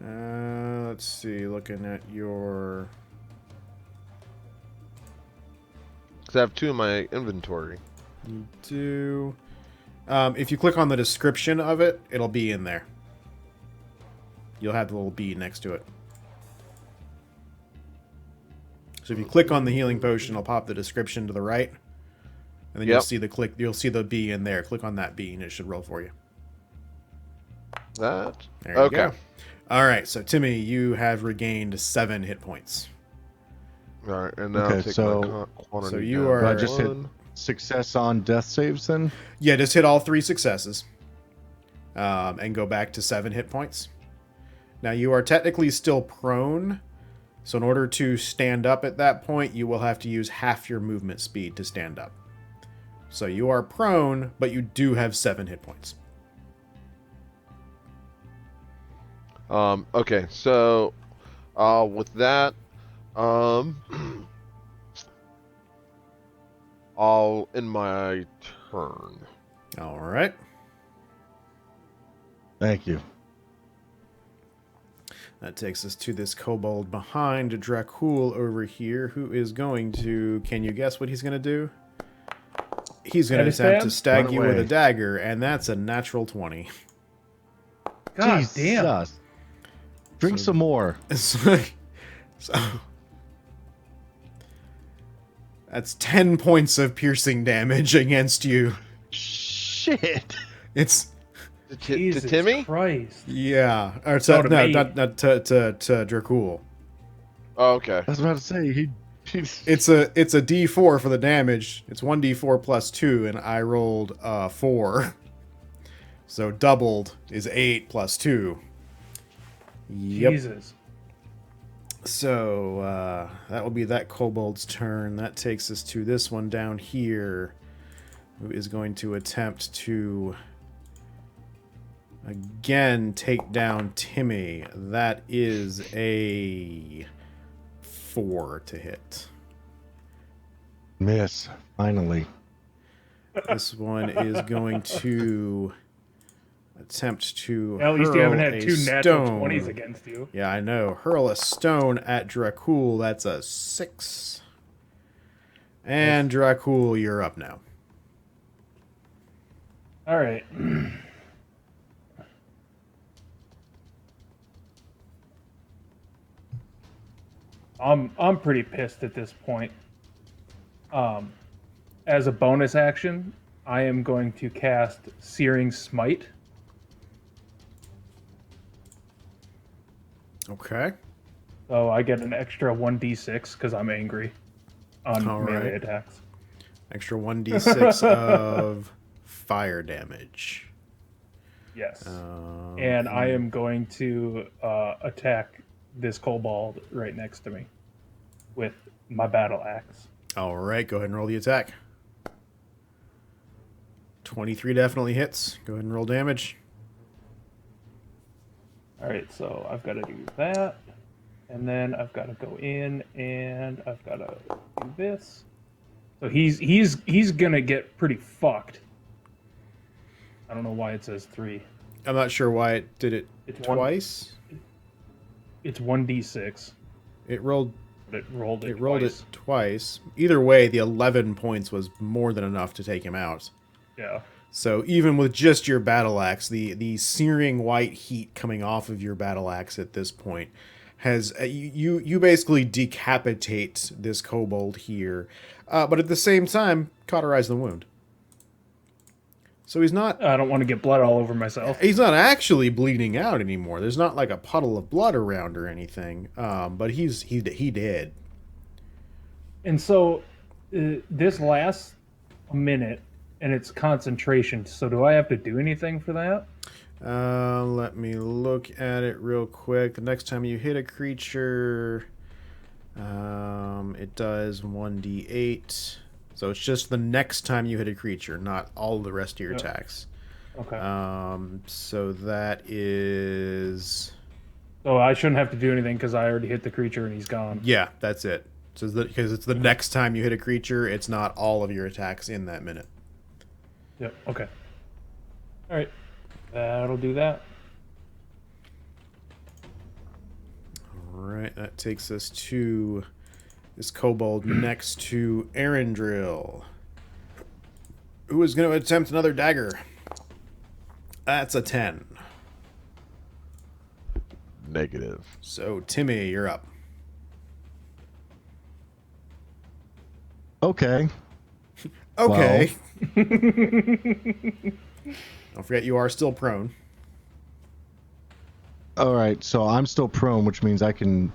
Let's see. Looking at your. Because I have 2 in my inventory. You do. If you click on the description of it, it'll be in there. You'll have the little B next to it. So if you click on the healing potion, it'll pop the description to the right, and then Yep. You'll see the B in there. Click on that B, and it should roll for you. That. There you Okay. go. All right. So Timmy, you have regained 7 hit points. All right, and now Okay, I'll take so- my quantity so you down are- Do I to just hit 1. success on death saves then? Yeah, just hit all 3 successes, and go back to 7 hit points. Now you are technically still prone, so in order to stand up at that point, you will have to use half your movement speed to stand up. So you are prone, but you do have 7 hit points. Okay, so with that, I'll end my turn. All right. Thank you. That takes us to this kobold behind Dracul over here, who is going to... Can you guess what he's going to do? He's going to attempt to Stab? stag you with a away. dagger, and that's a natural 20. God damn. Jesus. Drink some more. so, that's 10 points of piercing damage against you. Shit. It's... To Jesus Timmy? Christ. Yeah. Or Oh, to no, me. not to Dracul. Oh, okay. I was about to say he. It's a D4 for the damage. It's 1D4 plus 2, and I rolled 4. So doubled is 8 plus 2. Yep. Jesus. So that will be that kobold's turn. That takes us to this one down here, who is going to attempt to again take down Timmy. That is a 4 to hit. Miss. Finally. This one is going to attempt to At least you haven't hurl had a 2 natural stone. 20s against you. Yeah, I know. Hurl a stone at Dracul. That's a 6. And Dracul, you're up now. All right. I'm pretty pissed at this point. As a bonus action, I am going to cast Searing Smite. Okay. So I get an extra 1d6 because I'm angry on All melee right. attacks. Extra 1d6 of fire damage. Yes. Um, And I am going to attack this kobold right next to me with my battle axe. All right, go ahead and roll the attack. 23 definitely hits. Go ahead and roll damage. All right, so I've got to do that, and then I've got to go in and I've got to do this. So he's gonna get pretty fucked. I don't know why it says 3. I'm not sure why it did it It's twice. It's 1d6, It rolled but it rolled it. it rolled twice. it twice. Either way, the 11 points was more than enough to take him out. Yeah. So even with just your battle axe, the searing white heat coming off of your battle axe at this point has you basically decapitate this kobold here, but at the same time cauterize the wound. So he's not I don't want to get blood all over myself. actually bleeding out anymore. There's not like a puddle of blood around or anything. But he did. And so this lasts a minute, and it's concentration. So do I have to do anything for that? Let me look at it real quick. The next time you hit a creature, it does 1d8. So it's just the next time you hit a creature, not all the rest of your attacks. Okay. So that is... So I shouldn't have to do anything because I already hit the creature and he's gone. Yeah, that's it. So because it's the next time you hit a creature, it's not all of your attacks in that minute. Yep. Okay. All right. That'll do that. All right, that takes us to this kobold next to Arendril, who is going to attempt another dagger. That's a 10. Negative. So, Timmy, you're up. Okay. Okay. Don't forget, you are still prone. All right, so I'm still prone, which means I can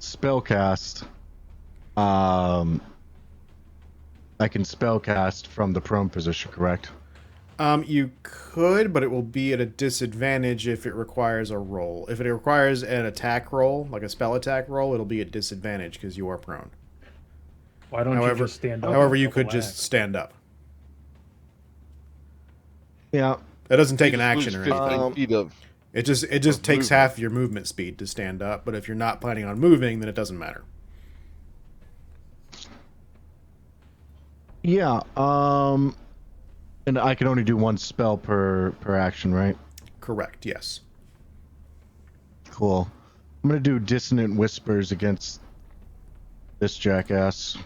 spellcast. I can spellcast from the prone position, correct? You could, but it will be at a disadvantage if it requires a roll. If it requires an attack roll, like a spell attack roll, it'll be at disadvantage because you are prone. Why don't you just stand up? However, and you could double just axe? stand up. Yeah. That doesn't take You an just action lose or 15 anything. feet of It just of takes movement. half your movement speed to stand up, but if you're not planning on moving, then it doesn't matter. Yeah. And I can only do one spell per action, right? Correct, yes. Cool. I'm gonna do dissonant whispers against this jackass.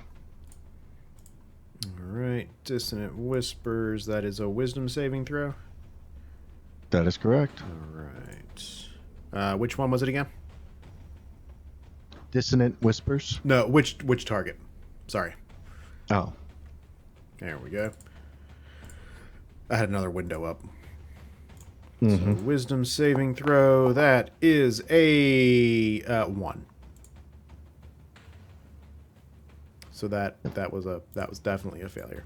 All right, dissonant whispers, that is a wisdom saving throw. That is correct. All right. Which one was it again? Dissonant whispers. No, which target? Sorry. Oh. There we go. I had another window up. Mm-hmm. So wisdom saving throw, that is a 1. So that was definitely a failure.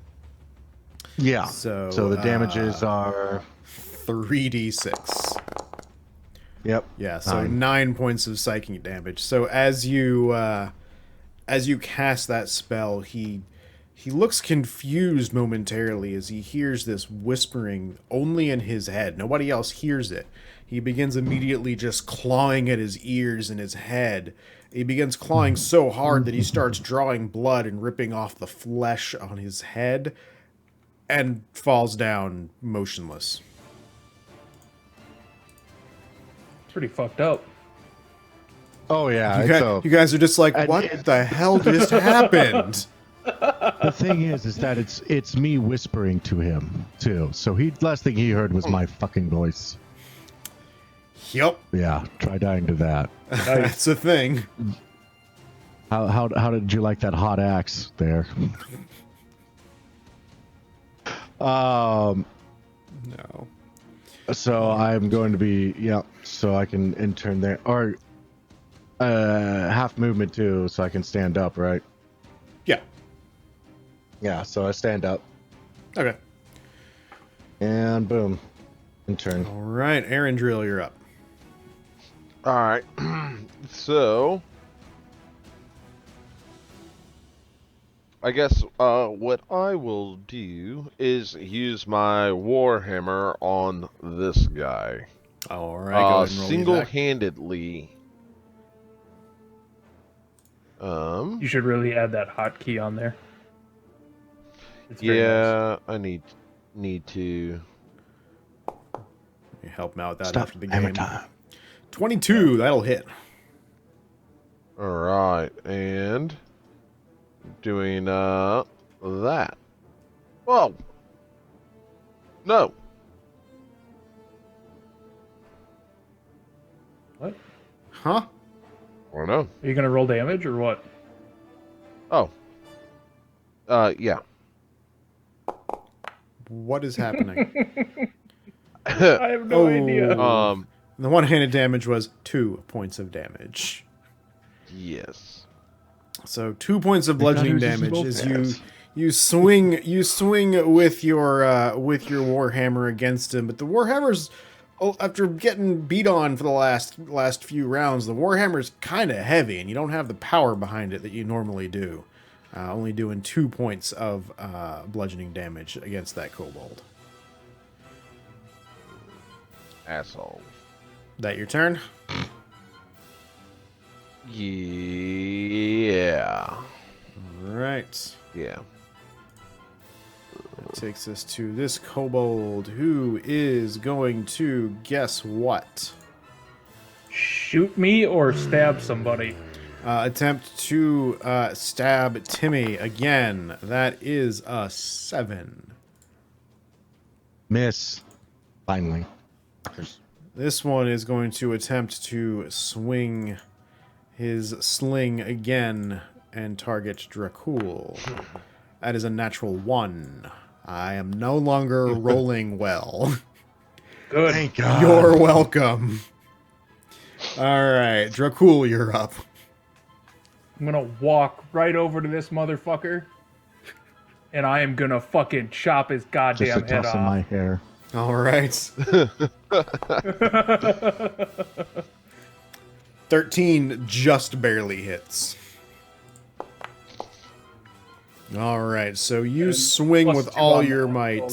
Yeah. So, So the damages are. 3d6. Yep. Yeah, so 9. 9 points of psychic damage. So as you cast that spell, he looks confused momentarily as he hears this whispering only in his head. Nobody else hears it. He begins immediately just clawing at his ears and his head. He begins clawing so hard that he starts drawing blood and ripping off the flesh on his head and falls down motionless. Pretty fucked up. Oh yeah. You guys are just like, and what it's- the hell just happened? The thing is that it's me whispering to him too. So last thing he heard was my fucking voice. Yep, Yeah. Try dying to that. that's a thing. How did you like that hot axe there? No. So I'm going to be so I can intern there or half movement too, so I can stand up, right? Yeah. Yeah. So I stand up Okay. and boom, intern. All right, Arendril, you're up. All right. So I guess what I will do is use my warhammer on this guy. All right, go ahead and roll the attack. Single-handedly. You should really add that hotkey on there. It's very nice. Yeah, I need to. You help him out with that Stop after the hammer game. time. 22, that'll hit. All right, and doing that. Whoa. No. What? Huh? Or no. Are you gonna roll damage or what? Oh. Yeah. What is happening? I have no idea. The one-handed damage was 2 points of damage. Yes. So 2 points of bludgeoning damage as Yes. you swing with your warhammer against him, but the warhammer's after getting beat on for the last few rounds, the warhammer's kind of heavy, and you don't have the power behind it that you normally do. Only doing 2 points of bludgeoning damage against that kobold. Asshole. That your turn? Yeah. All right. Yeah. That takes us to this kobold who is going to guess what? Shoot me or stab somebody. Attempt to stab Timmy again. That is a 7. Miss. Finally. This one is going to attempt to swing his sling again and target Dracul. That is a natural 1. I am no longer rolling well. Good. Thank God. You're welcome. All right, Dracul, you're up. I'm gonna walk right over to this motherfucker, and I am gonna fucking chop his Just a goddamn head toss of off. my hair. All right. 13 just barely hits. All right, so you And swing plus with 2 all on your that. might.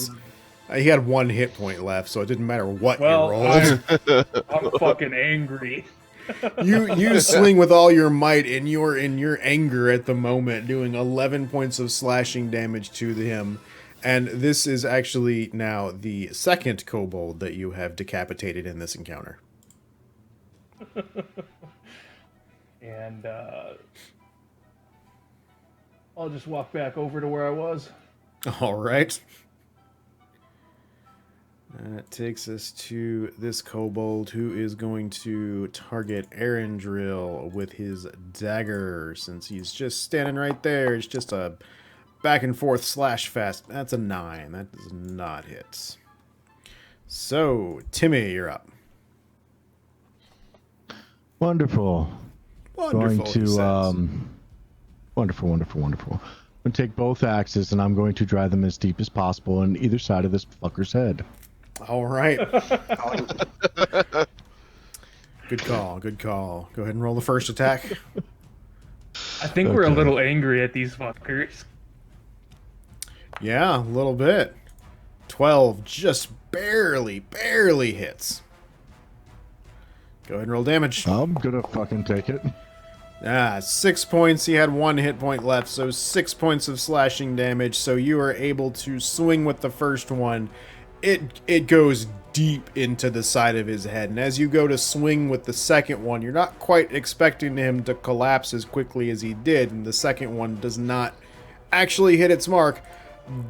He had 1 hit point left, so it didn't matter what Well, you rolled. I'm fucking angry. You swing with all your might in your anger at the moment, doing 11 points of slashing damage to him. And this is actually now the second kobold that you have decapitated in this encounter. And I'll just walk back over to where I was. All right. That takes us to this kobold who is going to target Erendril with his dagger, since he's just standing right there. It's just a back and forth slash fest. That's a 9. That does not hit. So, Timmy, you're up. Wonderful. Wonderful, Going he to says. wonderful. I'm gonna take both axes and I'm going to drive them as deep as possible on either side of this fucker's head. All right. Good call. Good call. Go ahead and roll the first attack. I think we're a Okay. little angry at these fuckers. Yeah, a little bit. 12 just barely hits. Go ahead and roll damage. I'm gonna fucking take it. 6 points. He had 1 hit point left, so 6 points of slashing damage. So you are able to swing with the first one. It goes deep into the side of his head, and as you go to swing with the second one, you're not quite expecting him to collapse as quickly as he did, and the second one does not actually hit its mark,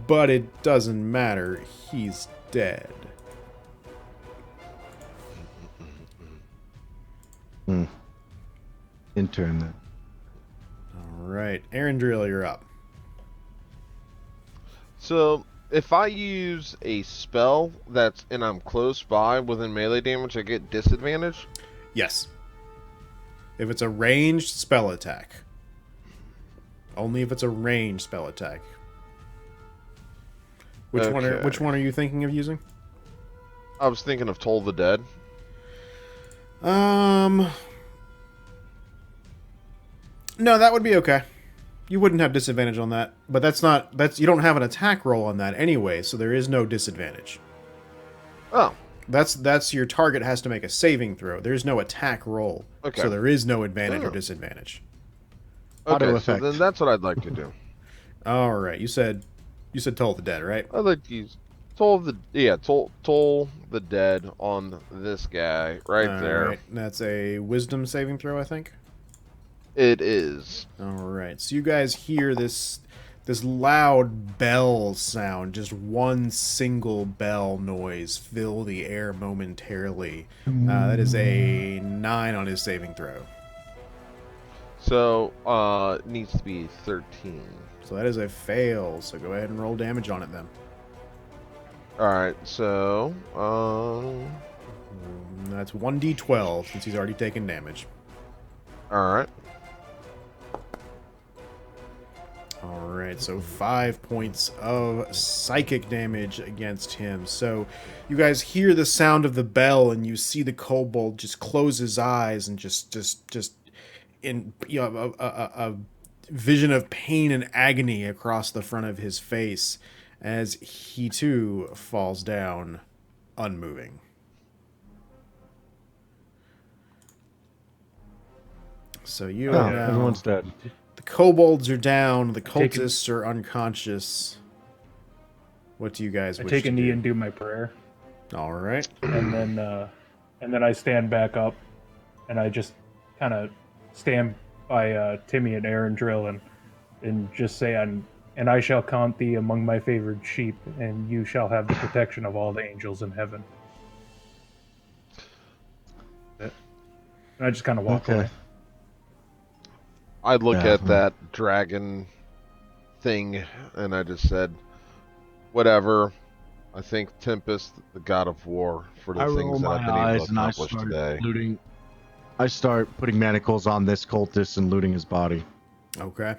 but it doesn't matter. He's dead. Intern then. All right, Erendril, you're up. So, if I use a spell and I'm close by within melee damage, I get disadvantage? Yes. If it's a ranged spell attack. Only if it's a ranged spell attack. Which one are you thinking of using? I was thinking of Toll the Dead. No, that would be okay. You wouldn't have disadvantage on that, but that's you don't have an attack roll on that anyway, so there is no disadvantage. Oh, That's your target has to make a saving throw. There's no attack roll, okay. so there is no advantage or Oh. disadvantage. Auto Okay, so effect. then that's what I'd like to do. All right, you said Toll the Dead, right? I'd like to use toll the dead on this guy right All there. right, that's a Wisdom saving throw, I think. It is. All right, so you guys hear this loud bell sound, just one single bell noise fill the air momentarily. That is a 9 on his saving throw. So, it needs to be 13. So that is a fail. So go ahead and roll damage on it then. Alright, so, That's 1d12 since he's already taken damage. alright. Alright, so 5 points of psychic damage against him. So you guys hear the sound of the bell and you see the kobold just close his eyes and just in a vision of pain and agony across the front of his face as he too falls down unmoving. So you Oh, are now, everyone's dead. the kobolds are down, the take a- cultists are unconscious. What do you guys I wish take to a knee do? and do my prayer, All right. and then I stand back up, and I just kind of stand by Timmy and Erindril and just say, and I shall count thee among my favored sheep, and you shall have the protection of all the angels in heaven. And I just kind of walk Okay. away. I look Yeah, at that dragon thing and I just said, whatever. I thank Tempest, the god of war, for the I roll things that my I've been able eyes to and I accomplish start today. looting. I start putting manacles on this cultist and looting his body. Okay.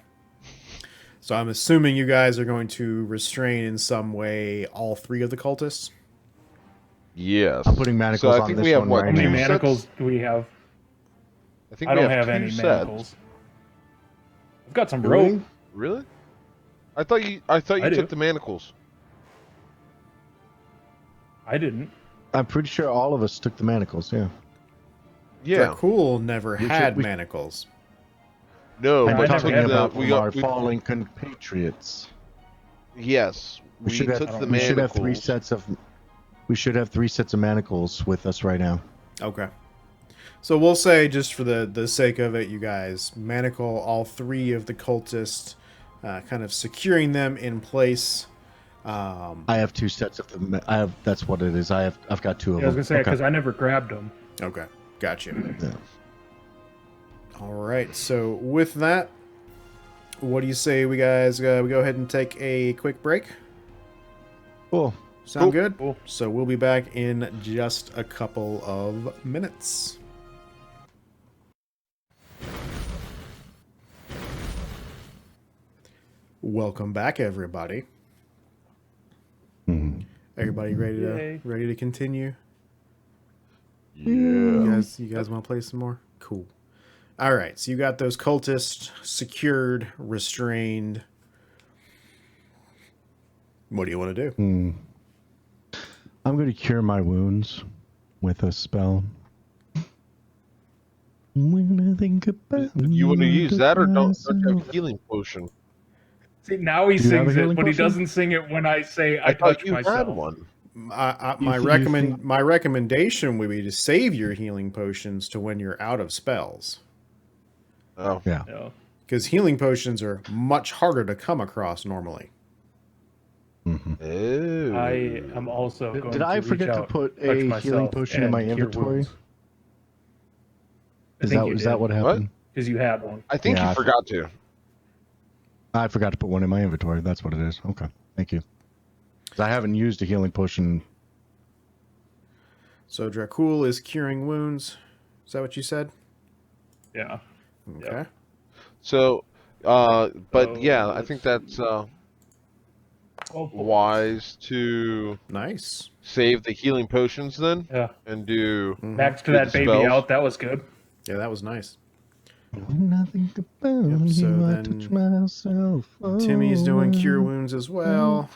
So I'm assuming you guys are going to restrain in some way all 3 of the cultists. Yes. I'm putting So manacles I on think this we have one what, right How many now. sets? manacles do we have? I think I we don't have have 2 any sets. manacles. I've got some Really? rope. Really? I thought you I took do. the manacles. I didn't. I'm pretty sure all of us took the manacles, yeah. Yeah. Dracul never We should- had we- manacles. No, I I'm but never talking had about we from got our we, fallen compatriots. yes. We should took have the we should have manacles. 3 sets of manacles with us right now. Okay. So we'll say, just for the sake of it, you guys manacle all 3 of the cultists, kind of securing them in place. I have 2 sets of them. That's what it is. I've got 2 of Yeah, I was them. gonna say because I never grabbed them. Okay, gotcha. Yeah. All right, so with that, what do you say we guys we go ahead and take a quick break? Cool. Sound good? Cool. So we'll be back in just a couple of minutes. Welcome back, everybody. Everybody Yay. ready to continue? Yeah. You guys want to play some more? Cool. All right, so you got those cultists secured, restrained. What do you want to do? I'm going to cure my wounds with a spell. When I think about You want to use that or don't you have myself. a healing potion? See, now he Do you have a sings it, healing but he potion? doesn't sing it when I say I, I thought touch you myself. had one. My You think- my recommendation would be to save your healing potions to when you're out of spells, Oh. Yeah. No. because healing potions are much harder to come across normally. Oh. I am also going Did to I reach forget to out, put touch a healing myself, potion in my and cure inventory? wounds. Is that what happened? Because you had one. I think Yeah, you I forgot to. I forgot to put one in my inventory. That's what it is. Okay. Thank you. 'Cause I haven't used a healing potion. So Dracul is curing wounds. Is that what you said? Yeah. Okay. So, but So, yeah, I let's think that's 12 points. wise to Nice. save the healing potions then Yeah. and do. Mm-hmm. Back to Do that the baby spells. out. That was good. Yeah, that was nice. Nothing about Yep, so you, I then touch myself. Timmy's doing cure over. wounds as well.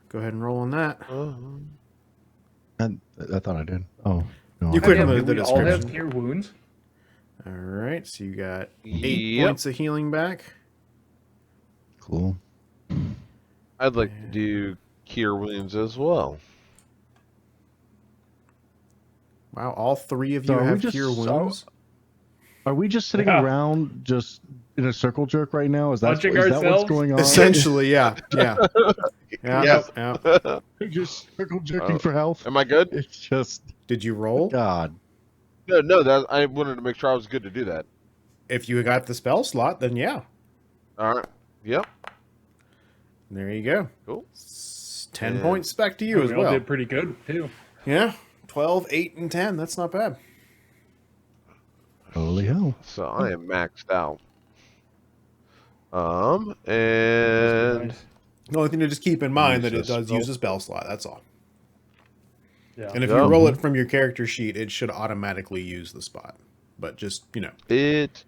Go ahead and roll on that. I thought I did. Oh, no. You I click Yeah, on didn't. the we all have description. cure wounds. All right, so you got 8 Yep. points of healing back. Cool. I'd like to do cure wounds as well. Wow, all 3 of So you are we have just- cure wounds. Are we just sitting Yeah. around just in a circle jerk right now? Is that Punching what's ourselves? going on? Essentially, yeah. Yes. Just circle jerking for health. Am I good? It's just Did you roll? God. No. That I wanted to make sure I was good to do that. If you got the spell slot, then yeah. All right. Yep. There you go. Cool. 10 Yeah. points back to you as We all well. did pretty good too. Yeah. 12, 8, and 10. That's not bad. Holy hell. So I am maxed out. And Nice. The only thing to just keep in mind that it Use a does spell use a spell slot. That's all. Yeah. And if Yep. you roll it from your character sheet, it should automatically use the spot. But just, it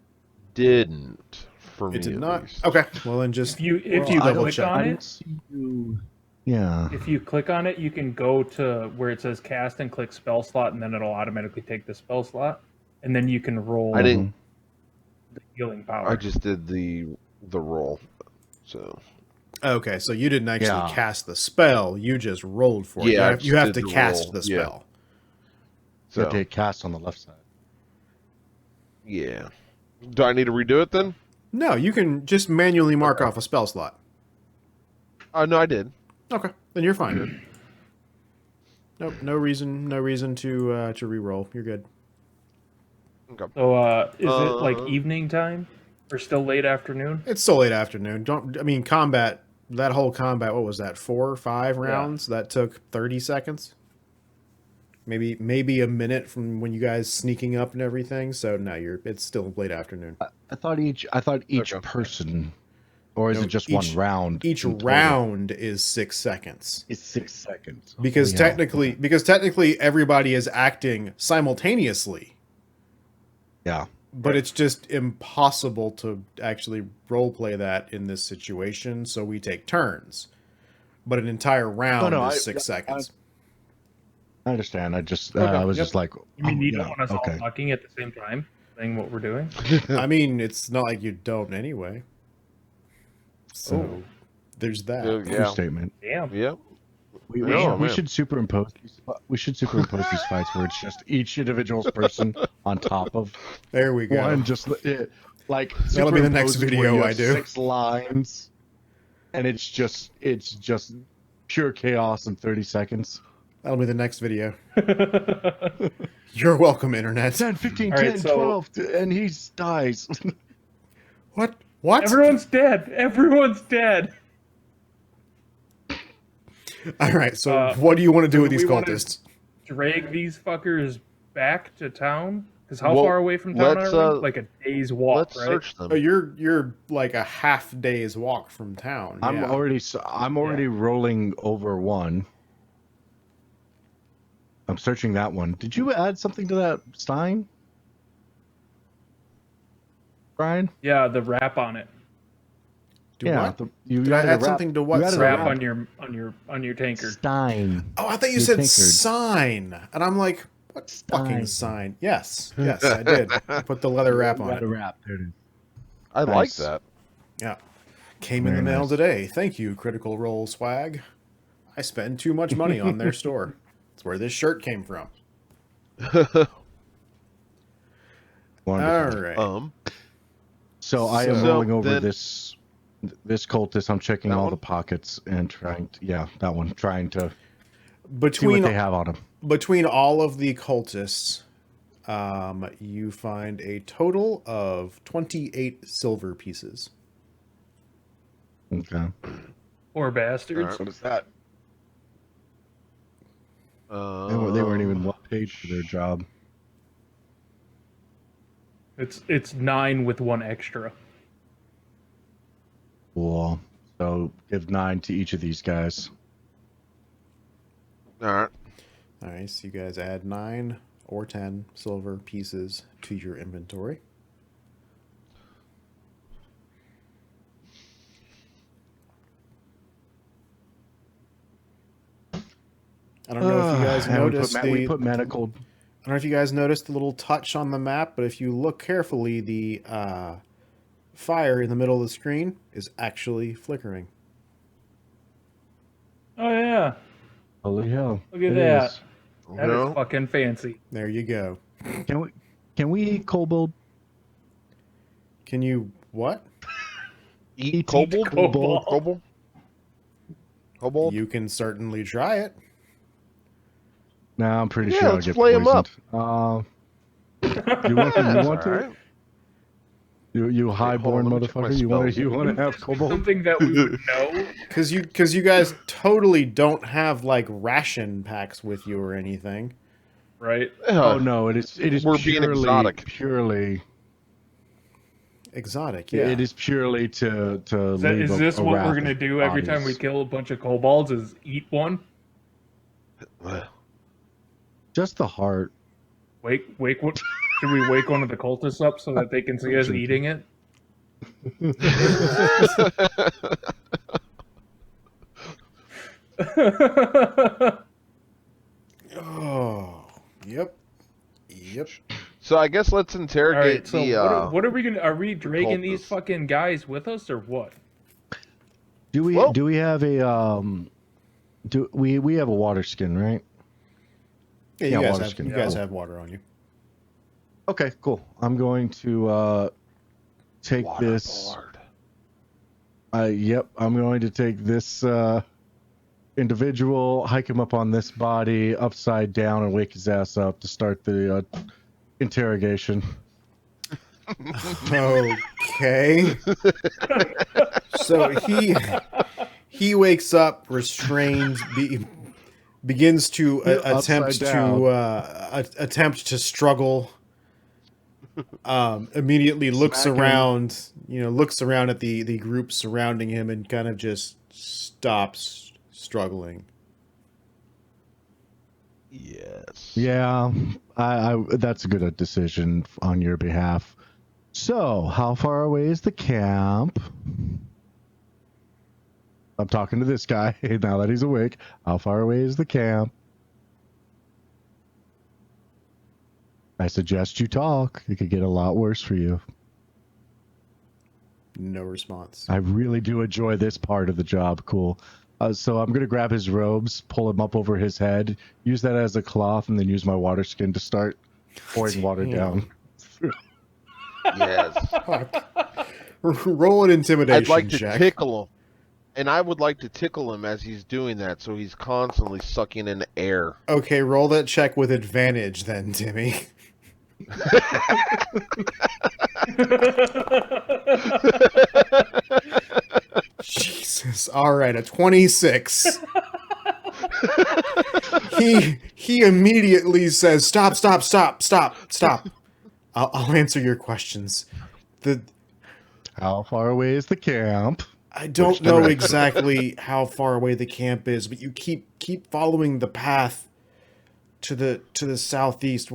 didn't for me. it did at not. least. Okay. Well, then just If you I don't click check. on I didn't it, see you. Yeah. if you click on it, you can go to where it says cast and click spell slot, and then it'll automatically take the spell slot, and then you can roll I didn't. the healing power. I just did the roll. So Okay, so you didn't actually Yeah. cast the spell. You just rolled for Yeah, I it. You just have did to the cast roll. the Yeah. spell. You have so to cast on the left side. yeah. Do I need to redo it then? No, you can just manually mark off a spell slot. No, I did. Okay, then you're fine. Nope, no reason to re-roll. You're good. Okay. So, is it like Uh, evening time or still late afternoon? It's still late afternoon. Combat. That whole combat. What was that? 4 or 5 rounds. That took 30 seconds. Maybe a minute from when you guys sneaking up and everything. So no, it's still late afternoon. I thought each Okay. person, or is No, it just each- one round? Each in total? round is 6 seconds. It's 6 seconds. Because Holy hell. technically everybody is acting simultaneously, Yeah. but it's just impossible to actually role play that in this situation, so we take turns. But an entire round is 6 seconds. I understand. I just Okay, I was yep. just like, You mean you yeah, don't want us okay. all talking at the same time, saying what we're doing? I mean, it's not like you don't anyway. So there's that. True Yeah. statement. Damn. Yep. We, Yeah, we, should, we man. should superimpose. We should superimpose these fights where it's just each individual's person on top of There we go. one. Just like That'll be the next superimpose where video you I have do. 6 lines, and it's just pure chaos in 30 seconds. That'll be the next video. You're welcome, internet. 10, 15, All right, 10, so- 12, and he dies. What? What? Everyone's dead. Everyone's dead. All right. So what do you want to do with do these we wanna- cultists? Drag these fuckers back to town. Because how Well, far away from town let's, are we? Like a day's walk, Let's right? search them. Oh, you're like a half day's walk from town. I'm yeah. already rolling over one. I'm searching that one. Did you add something to that Stein, Brian? Yeah, the wrap on it. Do yeah, what? you Did I added a add wrap- something to you what? added a Sorry. Wrap wrap. on your tankard. Stein. Oh, I thought you You said tinkered. sign, and I'm like, what fucking Stein. sign? Yes, I did. I put the leather wrap on Add a it. wrap. There it is. I like Nice. that. Yeah, came in Very the mail nice. today. Thank you, Critical Role Swag. I spend too much money on their store. That's where this shirt came from. All Wonderful. right. So I am So rolling over then- this cultist. I'm checking That all one? the pockets and trying to, that one, trying to see what Between they have on them. between all of the cultists, you find a total of 28 silver pieces. Okay. Poor bastards. What is that? They weren't even well paid for their job. It's 9 with 1 extra. Cool. So give 9 to each of these guys. All right. All right, so you guys add 9 or 10 silver pieces to your inventory. I don't know if you guys And noticed we put manacled. I don't know if you guys noticed the little touch on the map, but if you look carefully, the fire in the middle of the screen is actually flickering. Oh yeah, Holy hell! look at It that. is. That is fucking fancy. There you go. Can we eat kobold? Can you what? Eat kobold? Kobold. Kobold? Kobold? You can certainly try it. No, I'm pretty Yeah, sure I'll let's get flay 'em up. poisoned. You want Yeah, you that's want to? alright. You highborn let me check my motherfucker. You want spells. to have Is kobold? something that we would know. Because you guys totally don't have like ration packs with you or anything. Right? Oh no, it is We're being exotic. purely. Exotic, yeah. It is purely to leave Is a this what wrath we're gonna of do every time we bodies. kill a bunch of kobolds? Is eat one? Just the heart. Wake what? Should we wake one of the cultists up so that they can see us eating it? Oh, yep. Yep. So I guess let's All interrogate right. So the. what are we gonna? Are we dragging these cultists. fucking guys with us or what? Do we Well- do we have a do we have a water skin, right? Yeah, Yeah, you guys water have skin. you guys Cool. have water on you. Okay, cool. I'm going to take this. Waterboard. Yep, I'm going to take this individual, hike him up on this body upside down, and wake his ass up to start the interrogation. Okay. So he wakes up restrained, begins to attempt Upside to attempt to struggle. Immediately looks Smack him. around, looks around at the group surrounding him and kind of just stops struggling. Yes. Yeah, I that's a good decision on your behalf. So, how far away is the camp? I'm talking to this guy now that he's awake. How far away is the camp? I suggest you talk. It could get a lot worse for you. No response. I really do enjoy this part of the job. Cool. So I'm going to grab his robes, pull him up over his head, use that as a cloth, and then use my water skin to start pouring water down. Yes. Roll an intimidation I'd like to check. tickle him. And I would like to tickle him as he's doing that, so he's constantly sucking in air. Okay, roll that check with advantage then, Timmy. Jesus. All right, a 26. He immediately says, "Stop, stop, stop, stop, stop. I'll answer your questions." How far away is the camp? I don't know exactly how far away the camp is, but you keep following the path to the southeast.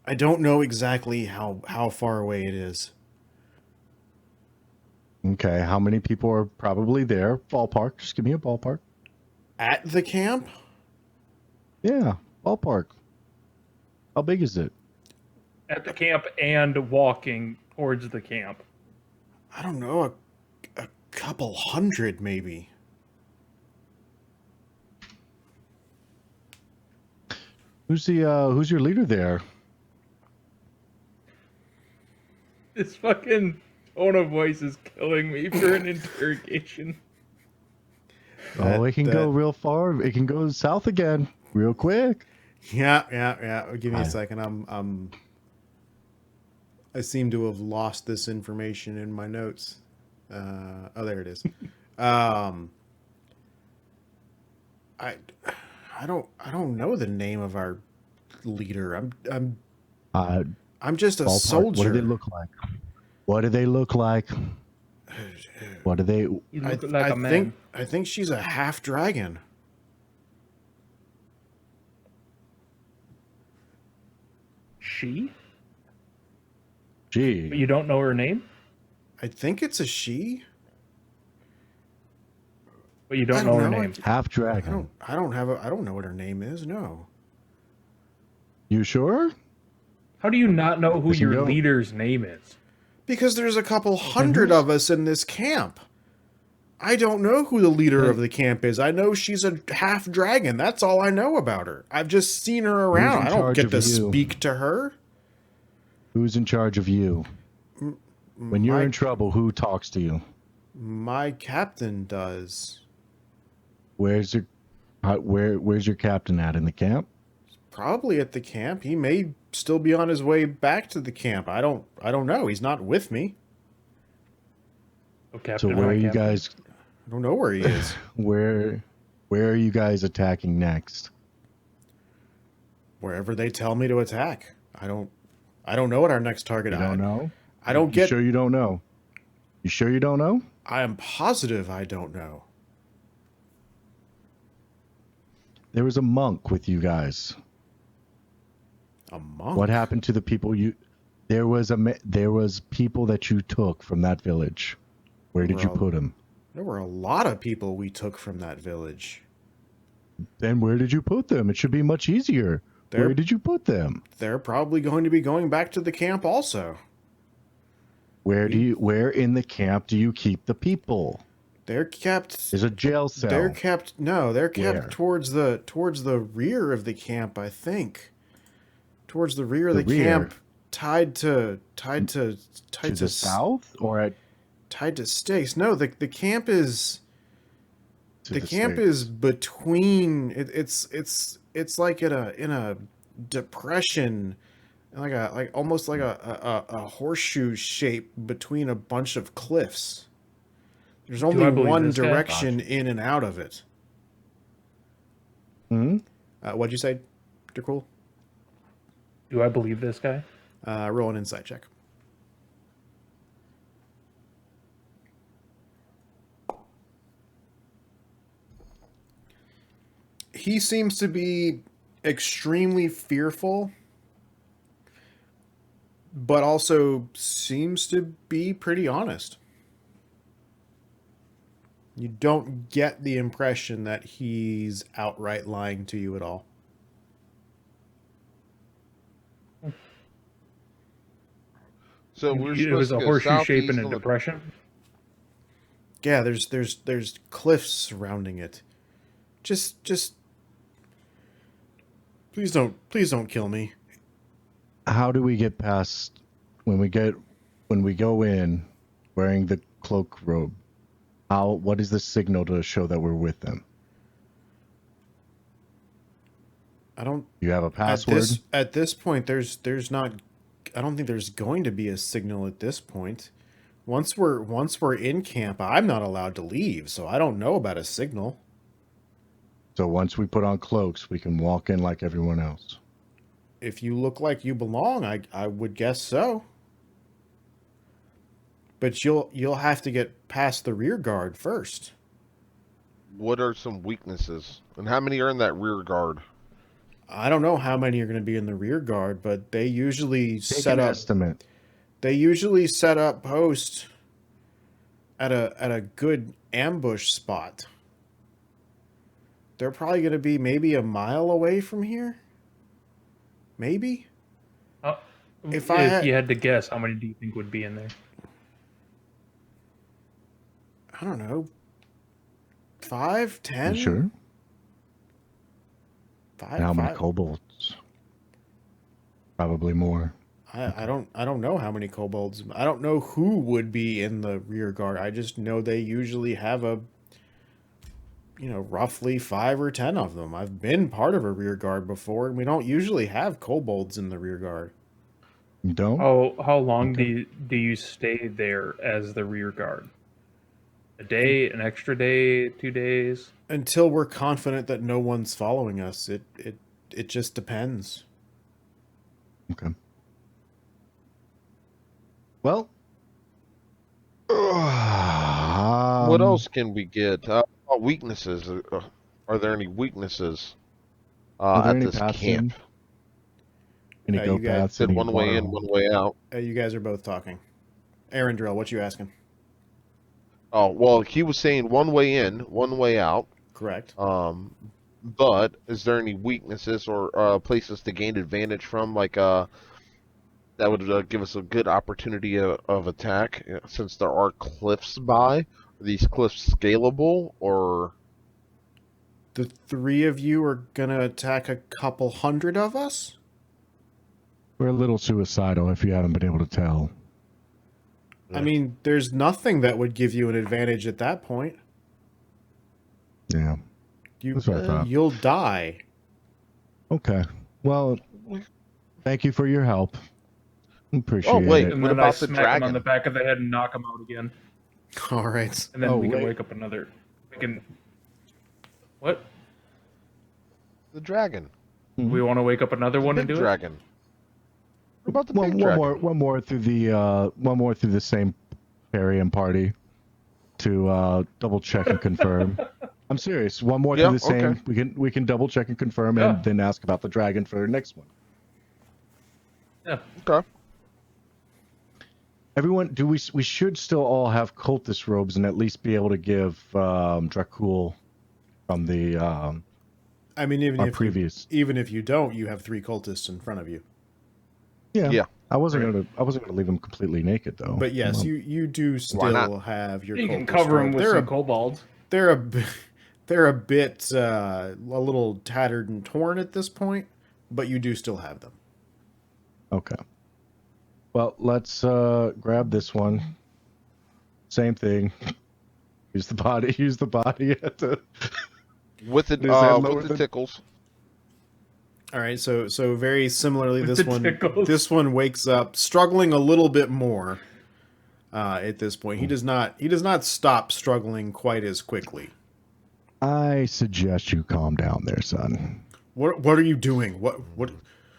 I don't know exactly how far away it is. Okay, how many people are probably there? Ballpark. Just give me a ballpark. At the camp? Yeah, ballpark. How big is it? At the camp and walking towards the camp. I don't know, a couple hundred maybe. Who's your leader there? This fucking tone of voice is killing me for an interrogation. Oh, it can go real far. It can go south again real quick. Yeah. Give me a second. I seem to have lost this information in my notes. There it is. I don't know the name of our leader. I'm just a Ballpark. soldier. What do they look like? What do they look like? What do they? You look like a man. I think she's a half dragon. She? But Gee, you don't know her name? I think it's a she. but you I don't don't know her know. name. Half I dragon. I don't know what her name is. No. You sure? How do you not know who Yes, you your don't. leader's name is? Because there's a couple Then hundred who's- of us in this camp. I don't know who the leader of Then the camp is. I know she's a half dragon. That's all I know about her. I've just seen her who's around. in I don't charge get of to you? speak to her. Who's in charge of you? When you're My in trouble, who talks to you? my captain does. Where's your where's your captain at in the camp? Probably at the camp. He may still be on his way back to the camp. I don't know. He's not with me. Oh, So Captain, where hi, are you Captain. guys? I don't know where he is. Where are you guys attacking next? Wherever they tell me to attack. I don't know what our next target. You don't know? I don't You get. sure you don't know? You sure you don't know? I am positive I don't know. There was a monk with you guys. A monk. What happened to the people you? There was people that you took from that village. Where did you Well, put them? There were a lot of people we took from that village. Then where did you put them? It should be much easier. They're- Where did you put them? They're probably going to be going back to the camp also. Where in the camp do you keep the people? They're kept. There's a jail cell. They're kept. No, they're kept Where? towards the rear of the camp. I think. Towards the rear of The the rear? camp, tied to to the south or at tied to stakes. No, the camp is. to The camp stakes? is between. It's like in a depression, like almost like a horseshoe shape between a bunch of cliffs. There's only I believe one this guy? direction in and out of it. Hmm? What'd you say, Mr. Cool? Do I believe this guy? Roll an insight check. He seems to be extremely fearful, but also seems to be pretty honest. You don't get the impression that he's outright lying to you at all. So we're It was supposed to a go horseshoe shape southeast and a on the- depression. Yeah, there's cliffs surrounding it. Just please don't kill me. How do we get past when we go in wearing the cloak robe? What is the signal to show that we're with them? I don't You have a password? at this point there's not. I don't think there's going to be a signal at this point. Once we're in camp, I'm not allowed to leave, so I don't know about a signal. So once we put on cloaks, we can walk in like everyone else. If you look like you belong, I would guess so. But you'll have to get past the rear guard first. What are some weaknesses, and how many are in that rear guard? I don't know how many are going to be in the rear guard, but they usually Take set an up. estimate. They usually set up post at a good ambush spot. They're probably going to be maybe a mile away from here. Maybe. If I had- you had to guess, how many do you think would be in there? I don't know. 5, 10? You sure? 5, And how many 5? kobolds? Probably more. I don't know how many kobolds. I don't know who would be in the rear guard. I just know they usually have roughly 5 or 10 of them. I've been part of a rear guard before, and we don't usually have kobolds in the rear guard. You don't? How long do you stay there as the rear guard? A day, an extra day, 2 days? Until we're confident that no one's following us. It just depends. Okay. Well. What else can we get? Weaknesses. Are there any weaknesses Are there at any this paths camp? Any Yeah, go you guys paths? Said any one way in, water- one way out. You guys are both talking. Aaron Drill, what you asking? Oh, well, he was saying one way in, one way out. Correct. But is there any weaknesses or places to gain advantage from, like that would give us a good opportunity of attack, since there are cliffs by? Are these cliffs scalable, or The three of you are gonna attack a couple hundred of us? We're a little suicidal if you haven't been able to tell. I mean, there's nothing that would give you an advantage at that point. Yeah. That's what I thought. You'll die. Okay. Well, thank you for your help. Appreciate wait. it. And What then about I the smack him dragon? on the back of the head and knock him out again. All right. And then Oh, we can wait. wake up another. We can. What? the dragon? We want to wake up another one Big and do dragon. What about the big One dragon? more through the same Parian party to double check and confirm. I'm serious. One more Yeah, through the same. okay. We can double check and confirm, Yeah. and then ask about the dragon for the next one. it? Yeah. Okay. Everyone, we should still all have cultist robes and at least be able to give Dracul from the I mean, our previous. even if you don't, you have three cultists in front of you. Yeah. I wasn't gonna leave him completely naked though. But yes, Well, you do Why not? still have your. You can cultist cover him robe. with some kobolds. They're a bit, they're a bit a little tattered and torn at this point, but you do still have them. Okay. Well, let's grab this one. Same thing. Use the body. Use the body at the. With the Is that lower with the than- tickles. All right, so very similarly, With this the one tickles. this one wakes up struggling a little bit more. At this point, he does not stop struggling quite as quickly. I suggest you calm down there, son. What are you doing? What?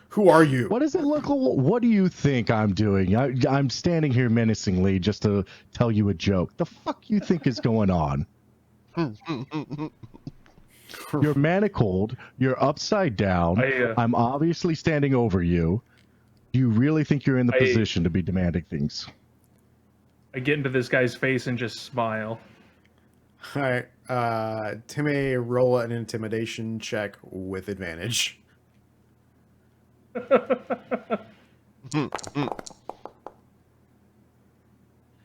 Who are you? What does it look? What do you think I'm doing? I'm standing here menacingly just to tell you a joke. The fuck you think is going on? You're manacled. You're upside down. I'm obviously standing over you. Do you really think you're in the position to be demanding things? I get into this guy's face and just smile. All right, Timmy, roll an intimidation check with advantage.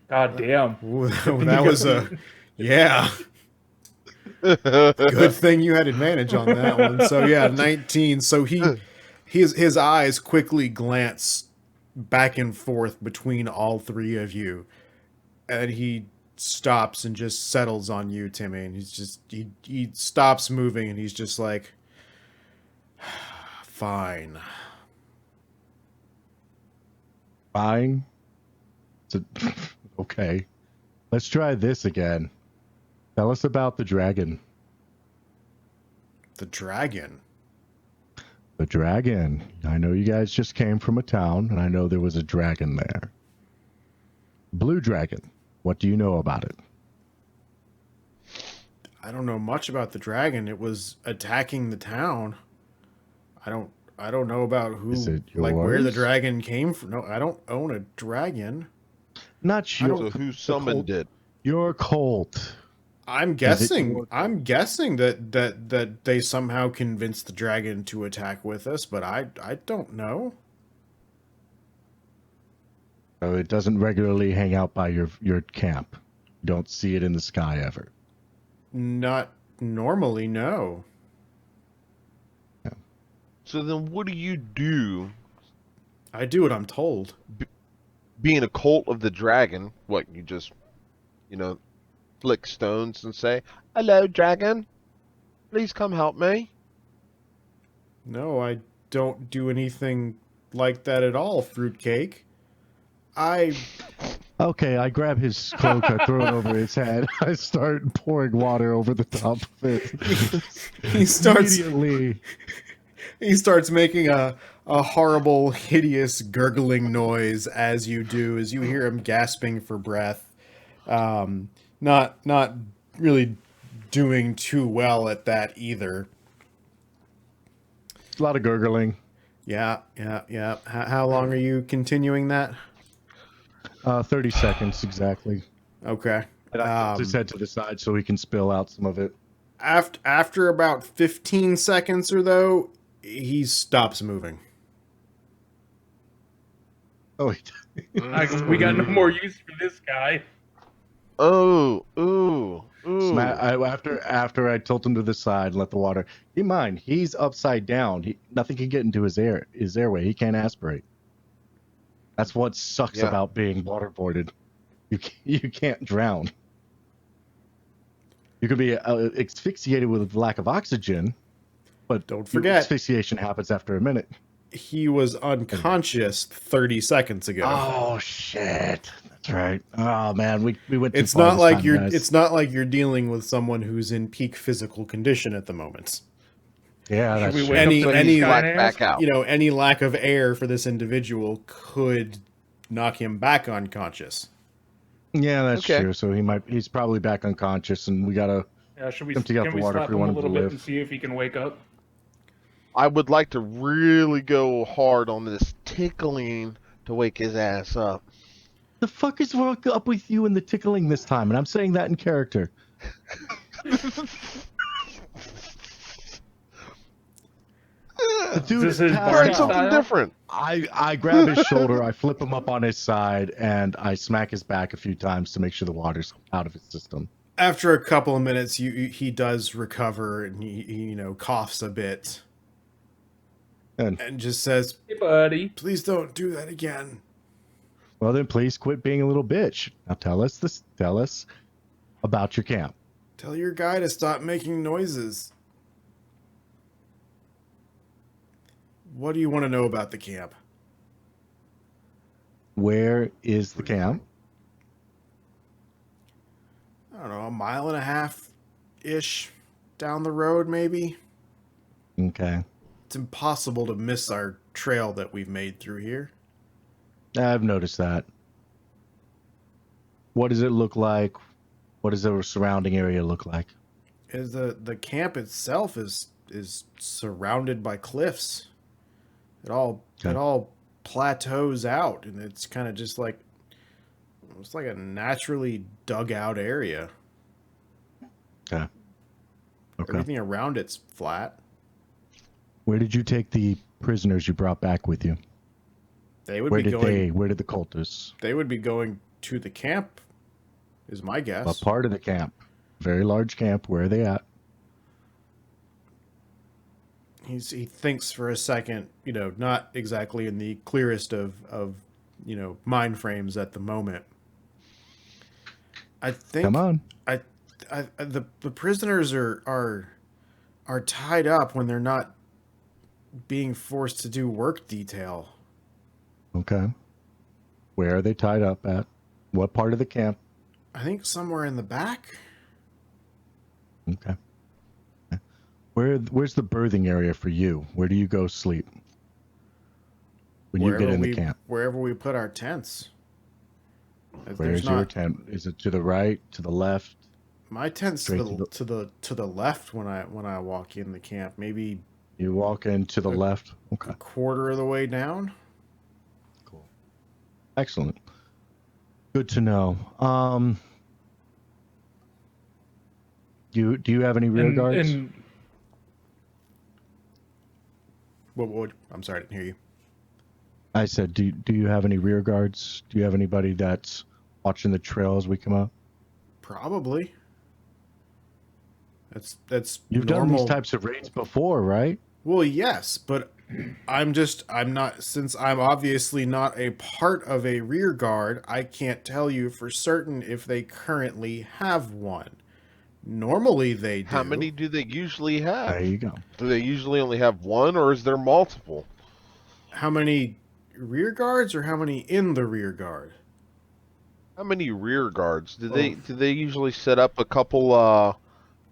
God damn. Ooh, that was a yeah. Good thing you had advantage on that one. So yeah, 19. So his eyes quickly glance back and forth between all three of you, and he stops and just settles on you, Timmy. And he stops moving, and he's just like, fine. Fine. Okay. Let's try this again. Tell us about the dragon. The dragon. The dragon. I know you guys just came from a town, and I know there was a dragon there. Blue dragon. What do you know about it? I don't know much about the dragon. It was attacking the town. I don't know about who, Is it like where the yours? dragon came from. No, I don't own a dragon. Not you. So who summoned it? Your cult. I'm guessing. I'm guessing that they somehow convinced the dragon to attack with us, but I don't know. So it doesn't regularly hang out by your camp. You don't see it in the sky ever. Not normally, no. So then, what do you do? I do what I'm told. Being a cult of the dragon, what you just, flick stones and say, "Hello, dragon. Please come help me." No, I don't do anything like that at all, fruitcake. Okay, I grab his cloak, I throw it over his head, I start pouring water over the top of it. He starts Immediately. He starts making a horrible, hideous gurgling noise as you hear him gasping for breath. Not really doing too well at that either. A lot of gurgling. Yeah. How long are you continuing that? 30 seconds exactly. Okay. And I tilt his head to the side so he can spill out some of it. After about 15 seconds or though, he stops moving. Oh, We got no more use for this guy. Oh, ooh, ooh. after I tilt him to the side and let the water. Keep in mind, he's upside down. Nothing can get into his airway. He can't aspirate. That's what sucks Yeah. about being waterboarded. You can't drown. You could be asphyxiated with lack of oxygen, but Don't forget, asphyxiation happens after a minute. he was unconscious 30 seconds ago. Oh shit! That's right. Oh man, we went too It's far not this like time, you're guys. it's not like you're dealing with someone who's in peak physical condition at the moment. Yeah, that's we true. wait up Any to any this guy and back ask? out. any lack of air for this individual could knock him back unconscious. Yeah, that's Okay. true. So he's probably back unconscious, and we gotta Yeah, should we? empty out Can the we water slap if we him a want him little to bit live. and see if he can wake up? I would like to really go hard on this tickling to wake his ass up. The fuck is wrong up with you and the tickling this time? And I'm saying that in character. The dude This is passed Barney out. Something style? different. I grab his shoulder, I flip him up on his side, and I smack his back a few times to make sure the water's out of his system. After a couple of minutes, he does recover and he coughs a bit And and just says, Hey, buddy. "Please don't do that again." well, then please quit being a little bitch. Now tell us about your camp. Tell your guy to stop making noises. What do you want to know about the camp? Where is the camp? I don't know, a mile and a half ish down the road, maybe. Okay. It's impossible to miss our trail that we've made through here. I've noticed that. What does it look like? What does the surrounding area look like? Is the camp itself is surrounded by cliffs. It all plateaus out, and it's kind of just like it's like a naturally dug out area. Okay. Everything around it's flat. Where did you take the prisoners you brought back with you? They would Where be did going. Where did the cultists? They would be going to the camp, is my guess. A part of the camp. Very large camp. Where are they at? He thinks for a second, not exactly in the clearest of mind frames at the moment. I think Come on. the prisoners are tied up when they're not being forced to do work detail. Okay. Where are they tied up at? What part of the camp? I think somewhere in the back. Okay. Where's the birthing area for you? Where do you go sleep when you get in the camp? Wherever we put our tents. Where's your tent? Is it to the right, to the left? My tent's Straight to the left when I walk in the camp. Maybe You walk in to the left. Okay. a quarter of the way down. Cool. Excellent. Good to know. Do you have any rear guards? And What? I'm sorry, I didn't hear you. I said, do you have any rear guards? Do you have anybody that's watching the trail as we come up? Probably. That's You've normal. done these types of raids before, right? Well, yes, but I'm not, since I'm obviously not a part of a rear guard, I can't tell you for certain if they currently have one. Normally they do. How many do they usually have? There you go. Do they usually only have one, or is there multiple? How many rear guards or how many in the rear guard? How many rear guards do they usually set up? A couple.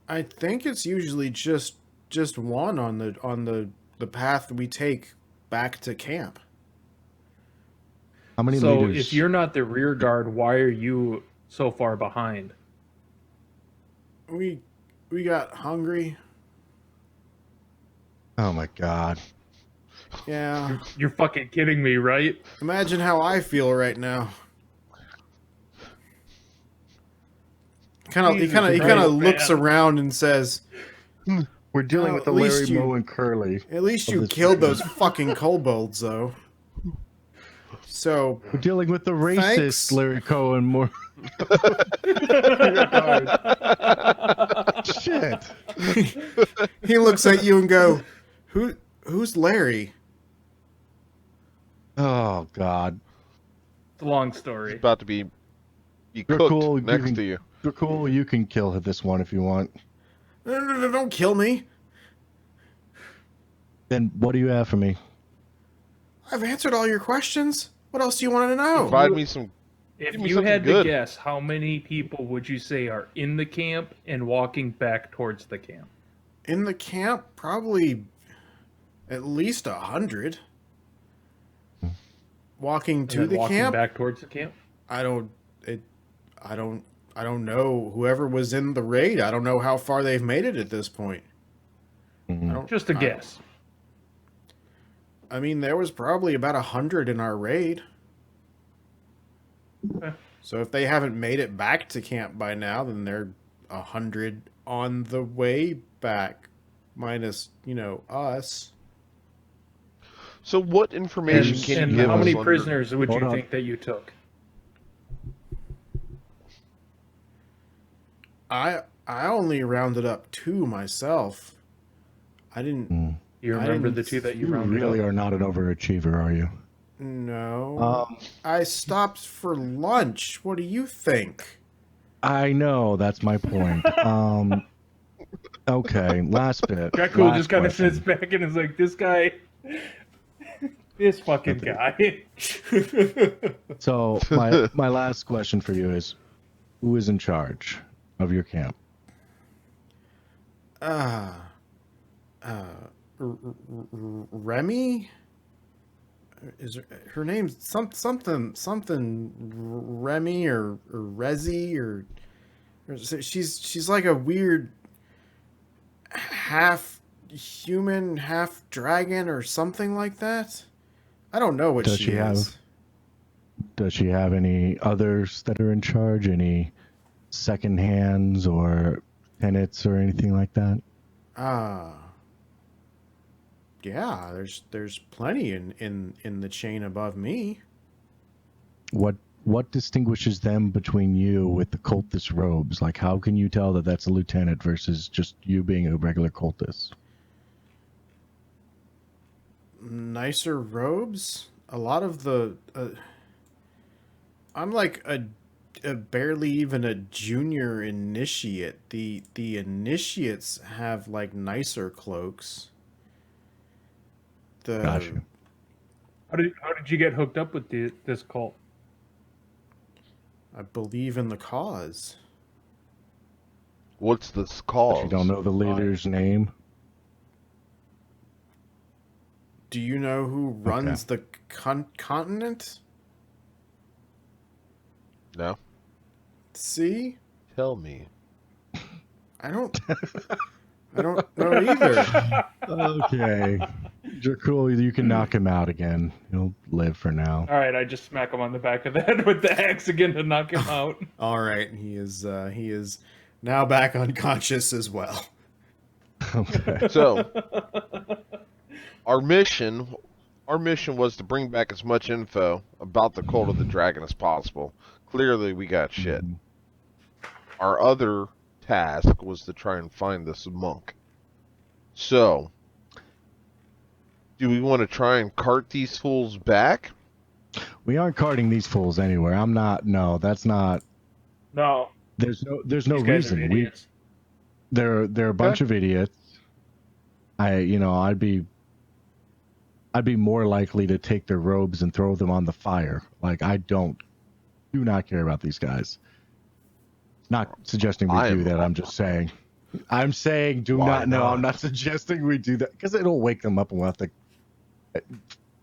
I think it's usually just one on the path we take back to camp. How many so leaders? if you're not the rear guard, why are you so far behind? We got hungry. Oh my god. Yeah. You're fucking kidding me, right? Imagine how I feel right now. Jesus he kind Christ, of looks man. around and says, We're dealing "Oh, with the at least Larry, you- Moe, and Curly. at least of you this killed machine. those fucking kobolds, though." So, We're dealing with the racist Thanks. Larry Cohen more. Shit. he looks at you and go, "Who's Larry?" Oh God. It's a long He's story. about to be You're cooked cool. next to you. You're cool. You can kill this one if you want. No, don't kill me. Then what do you have for me? I've answered all your questions. What else do you want to know? Provide me some. If Give me you something had good. to guess, how many people would you say are in the camp and walking back towards the camp? In the camp, probably at least 100. Walking And to then the walking camp, back towards the camp? I don't know. Whoever was in the raid, I don't know how far they've made it at this point. Mhm. I don't. Just a guess. I mean, there was probably about 100 in our raid. Okay. So if they haven't made it back to camp by now, then they're 100 on the way back, minus us. So, what information can And you give how us many on prisoners would Hold you on. think that you took? I only rounded up 2 myself. I didn't. Mm. You I remember didn't- the two that you You rounded really up? are not an overachiever, are you? No. I stopped for lunch. What do you think? I know. That's my point. Okay. Last bit. Dracul last just kind of question. sits back and is like, this guy, this fucking guy. So my last question for you is, who is in charge of your camp? Remy? Is her name something Remy or Rezi or she's like a weird half human, half dragon or something like that. I don't know what Does she she have- is. Does she have any others that are in charge? Any second hands or tenants or anything like that? Yeah, there's plenty in the chain above me. What distinguishes them between you with the cultist robes? Like, how can you tell that that's a lieutenant versus just you being a regular cultist? Nicer robes. A lot of the I'm like a barely even a junior initiate. The initiates have like nicer cloaks. Gotcha. How did you get hooked up with this cult? I believe in the cause. What's this If called? you don't know the leader's name, Do you know who runs the continent? No. See? Tell me. I don't know either. okay. You're cool. You can knock him out again. He'll live for now. All right, I just smack him on the back of the head with the axe again to knock him out. All right, he is now back unconscious as well. Okay. So, our mission was to bring back as much info about the cult of the dragon as possible. Clearly, we got shit. Our other task was to try and find this monk. So, do we want to try and cart these fools back? We aren't carting these fools anywhere. I'm not. No, that's not. No, There's no these guys are reason. idiots. They're a bunch of idiots. I'd be more likely to take their robes and throw them on the fire. Like, do not care about these guys. Not suggesting we do that. I'm just saying. I'm saying do Why not. No, not? I'm not suggesting we do that because it'll wake them up and we'll have to.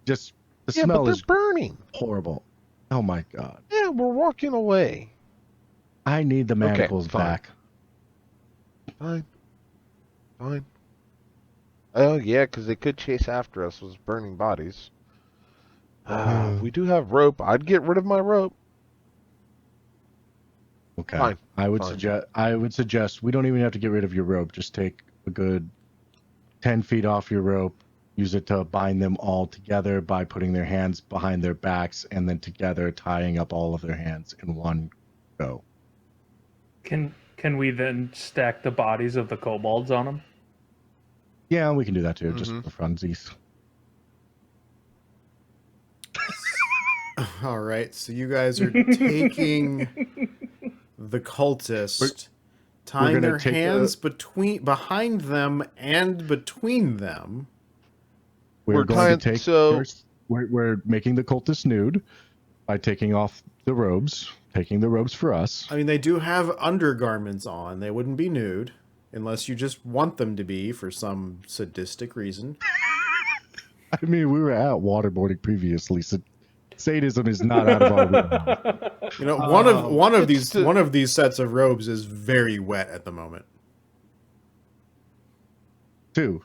Just the Yeah, but smell they're is burning. horrible. Oh my god. Yeah, we're walking away. I need the manacles fine. back. Fine. Oh, yeah, because they could chase after us with burning bodies. We do have rope. I'd get rid of my rope. Okay. Fine. I would Fine. suggest we don't even have to get rid of your rope. Just take a good 10 feet off your rope. Use it to bind them all together by putting their hands behind their backs and then together tying up all of their hands in one go. Can we then stack the bodies of the kobolds on them? Yeah, we can do that too, just Mhm. for funsies. All right, so you guys are taking the cultist, tying gonna their take hands behind them and between them. We're going to tying. take So first. We're making the cultist nude by taking off the robes, taking the robes for us. I mean, they do have undergarments on. They wouldn't be nude unless you just want them to be for some sadistic reason. I mean, we were at waterboarding previously, so sadism is not out of our wheelhouse. You know, it's one of these sets of robes is very wet at the moment. Two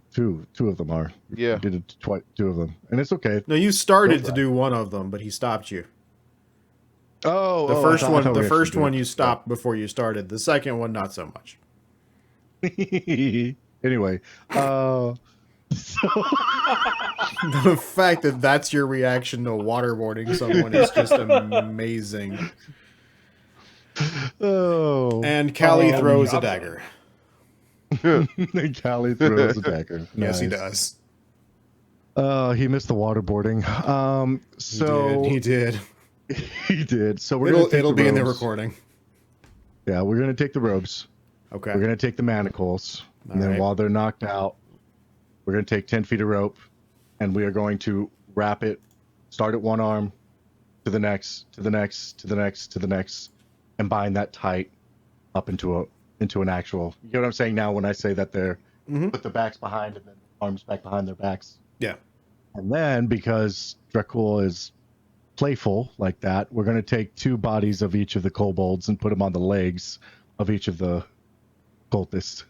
of them are. Yeah. We did it twice, two of them, and it's okay. No, you started Go to for it. do one of them, but he stopped you. Oh, The I first thought one, we the actually first did one it. you stopped before you started. The second one, not so much. Anyway, so The fact that that's your reaction to waterboarding someone is just amazing. oh, And Callie throws a job dagger. Callie throws a dagger. Yes, he Nice. does. He missed the waterboarding. He did. he did. So we're gonna take It'll the be in the robes. recording. Yeah, we're gonna take the robes. Okay. We're gonna take the manacles, and then Alright. while they're knocked out, we're gonna take 10 feet of rope, and we are going to wrap it. Start at one arm, to the next, to the next, to the next, to the next, and bind that tight up into an actual. You get what I'm saying now when I say that they're Mhm. put their backs behind and then arms back behind their backs. Yeah. And then because Dracul is playful like that, we're going to take two bodies of each of the kobolds and put them on the legs of each of the cultists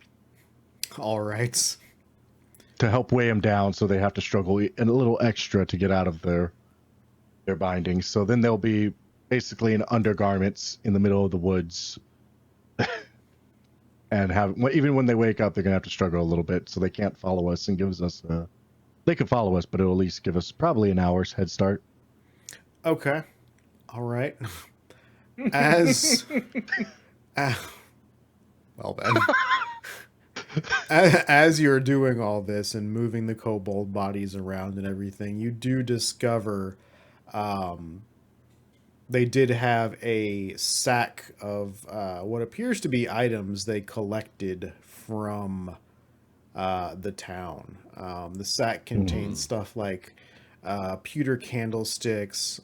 All right. to help weigh them down, so they have to struggle and a little extra to get out of their bindings. So then they'll be basically in undergarments in the middle of the woods. And even when they wake up, they're gonna have to struggle a little bit, so they can't follow us and gives us they could follow us, but it'll at least give us probably an hour's head start. Okay. All right. As well then. As you're doing all this and moving the kobold bodies around and everything, you do discover they did have a sack of what appears to be items they collected from the town. The sack contains stuff like pewter candlesticks,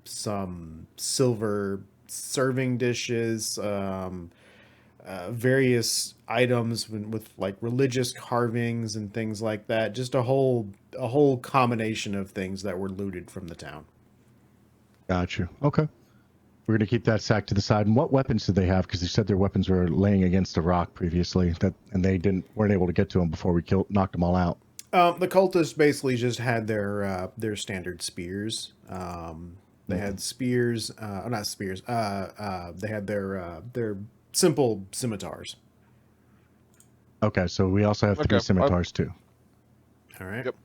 some silver serving dishes, various items with like religious carvings and things like that. Just a whole combination of things that were looted from the town. Got you. Okay. We're gonna keep that sack to the side. And what weapons did they have? Because they said their weapons were laying against a rock previously, and they weren't able to get to them before we knocked them all out. The cultists basically just had their standard spears. They had spears, not spears. They had their simple scimitars. Okay, so we also have Okay, three scimitars too. All right. Yep.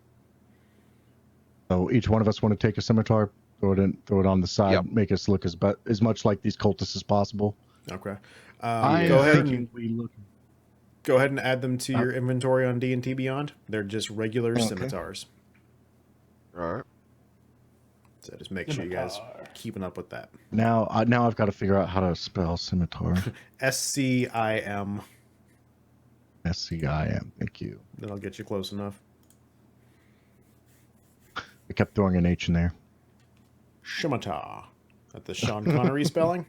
So each one of us want to take a scimitar, throw it on the side, Yep. make us look as much like these cultists as possible. Okay. I Go am ahead thinking and we look. go ahead and add them to your inventory on D&T Beyond. They're just regular scimitars. All right. So just make sure you guys Scimitar. keeping up with that. Now I've got to figure out how to spell scimitar. SCIM. SCIM. Thank you. That'll get you close enough. I kept throwing an H in there. Scimitar. That the Sean Connery spelling?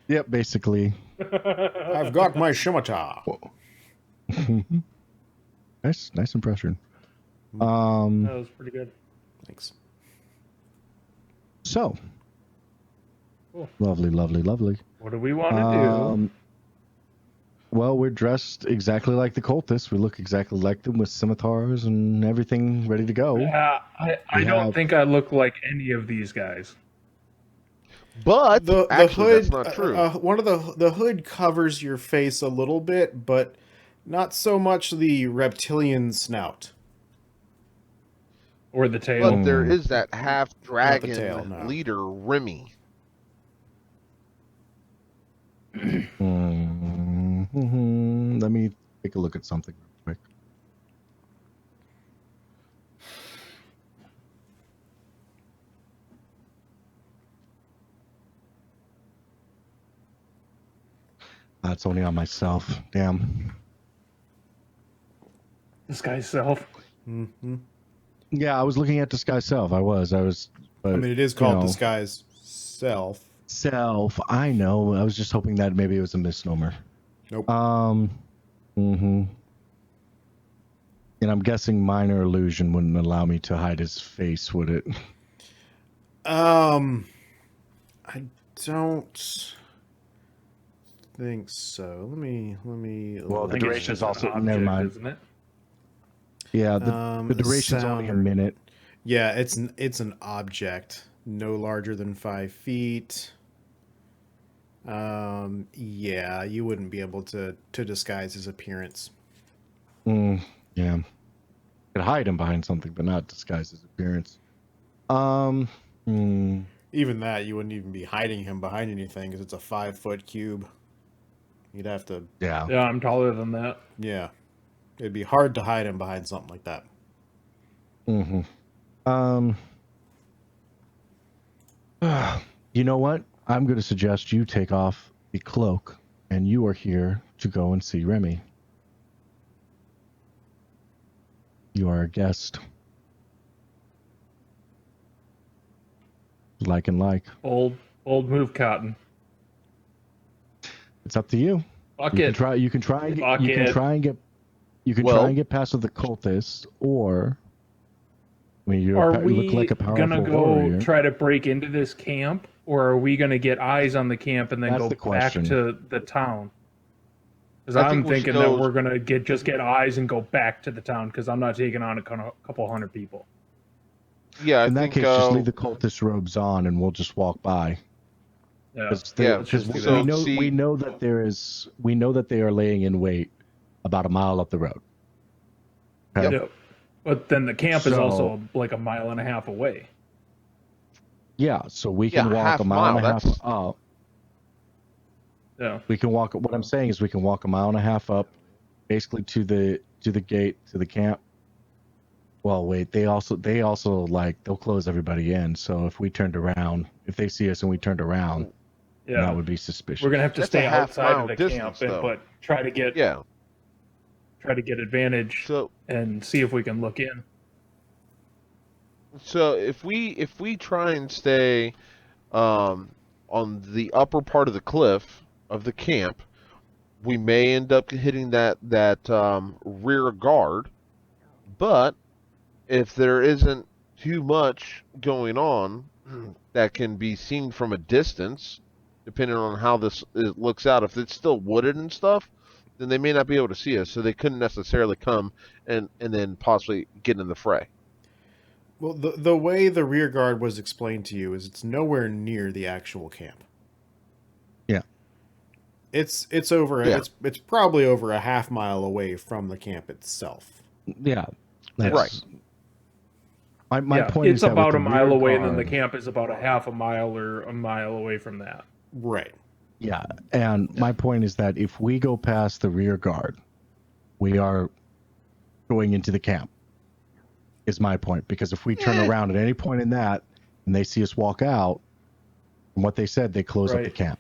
Yep, basically. I've got my scimitar. Nice impression. That was pretty good. Thanks. So. Cool. Lovely. What do we want to do? Well, we're dressed exactly like the cultists. We look exactly like them with scimitars and everything ready to go. I don't think I look like any of these guys. But The actually, that's hood, not true. one of the hood covers your face a little bit, but not so much the reptilian snout. Or the tail. But there Hmm. is that half Not the tail, dragon no. leader, Remy. Let me take a look at something real quick. That's only on myself. Damn. This guy's self. Hmm. Yeah, I was looking at Disguise Self. I was. But, I mean, it is you called know, disguise self. Self. I know. I was just hoping that maybe it was a misnomer. Nope. Mm-hmm. And I'm guessing minor illusion wouldn't allow me to hide his face, would it? I don't think so. Let me. Well, I the think it's duration is just also an object, never mind. isn't it? Yeah, the duration's only a sound. minute. Yeah, it's an object, no larger than 5 feet. Yeah, you wouldn't be able to disguise his appearance. Yeah, could hide him behind something, but not disguise his appearance. Hmm. Even that, you wouldn't even be hiding him behind anything because it's a 5 foot cube. You'd have to, Yeah. Yeah, I'm taller than that. yeah, it'd be hard to hide him behind something like that. Mm-hmm. Um. You know what? I'm going to suggest you take off the cloak, and you are here to go and see Remy. You are a guest. Like and like. Old move, Cotton. It's up to you. Fuck You it. can try. You can try and get. Fuck You can it. try and get. You can Well- try and get past with the cultist, or I mean, you Are look we like a powerful gonna go warrior. try to break into this camp, or are we gonna get eyes on the camp and then That's go the back question. to the town? Because I I'm think we should thinking that go- we're gonna just get eyes and go back to the town. Because I'm not taking on a couple hundred people. Yeah, I In that think. case, just leave the cultist robes on, and we'll just walk by. Yeah, Yeah, let's just do so- that. we know that we know that they are laying in wait about a mile up the road. Okay? Yep. But then the camp is So- also like a mile and a half away. Yeah, so we can Yeah, walk half a mile and a mile, half that's- up. Yeah. We can walk. What I'm saying is, we can walk a mile and a half up, basically to the gate to the camp. Well, wait. They also like they'll close everybody in. So if we turned around, if they see us and we turned around, Yeah. that would be suspicious. We're gonna have to That's stay a half outside mile of the distance, camp, though. but try to get Yeah. advantage So and see if we can look in. if we try and stay on the upper part of the cliff of the camp, we may end up hitting that rear guard. But if there isn't too much going on that can be seen from a distance, depending on how it looks out, if it's still wooded and stuff, then they may not be able to see us, so they couldn't necessarily come and then possibly get in the fray. Well, the way the rear guard was explained to you is it's nowhere near the actual camp. Yeah. It's over. Yeah. It's probably over a half mile away from the camp itself. Yeah, that's, Right. My Yeah, point it's is that with about the a mile rear away, and then the guard- camp is about a half a mile or a mile away from that. Right. Yeah, and my point is that if we go past the rear guard, we are going into the camp. Is my point, because if we turn around at any point in that and they see us walk out, from what they said, they close up the Right. camp.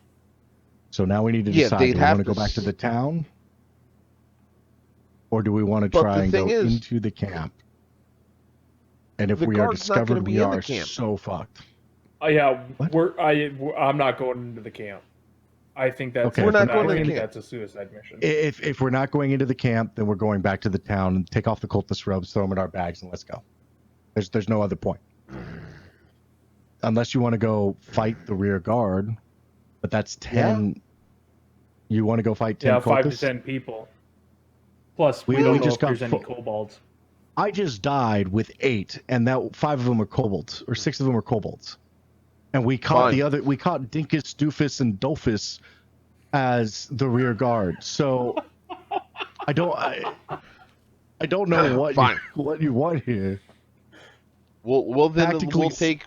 So now we need to Yeah, decide: they'd do we have want to to go back to s- the town, or do we want to But try the and go thing is- into the camp? And if The we are guard's not gonna discovered, be we in the are camp. so fucked. Yeah, What? I'm not going into the camp. I think that's Okay, We're not going to the I think camp. that's a suicide mission. If we're not going into the camp, then we're going back to the town and take off the cultist robes, throw them in our bags, and let's go. There's no other point. Unless you want to go fight the rear guard, but that's 10. You want to go fight 10 Yeah, cultists? 5 to 10 people. Plus, we We don't know just if got there's any full- kobolds. I just died with 8, and that 5 of them are kobolds, or 6 of them are kobolds. and we caught Fine. we caught Dinkus, Doofus, and Dolphus as the rear guard. So I don't know Fine. what you want here. Well then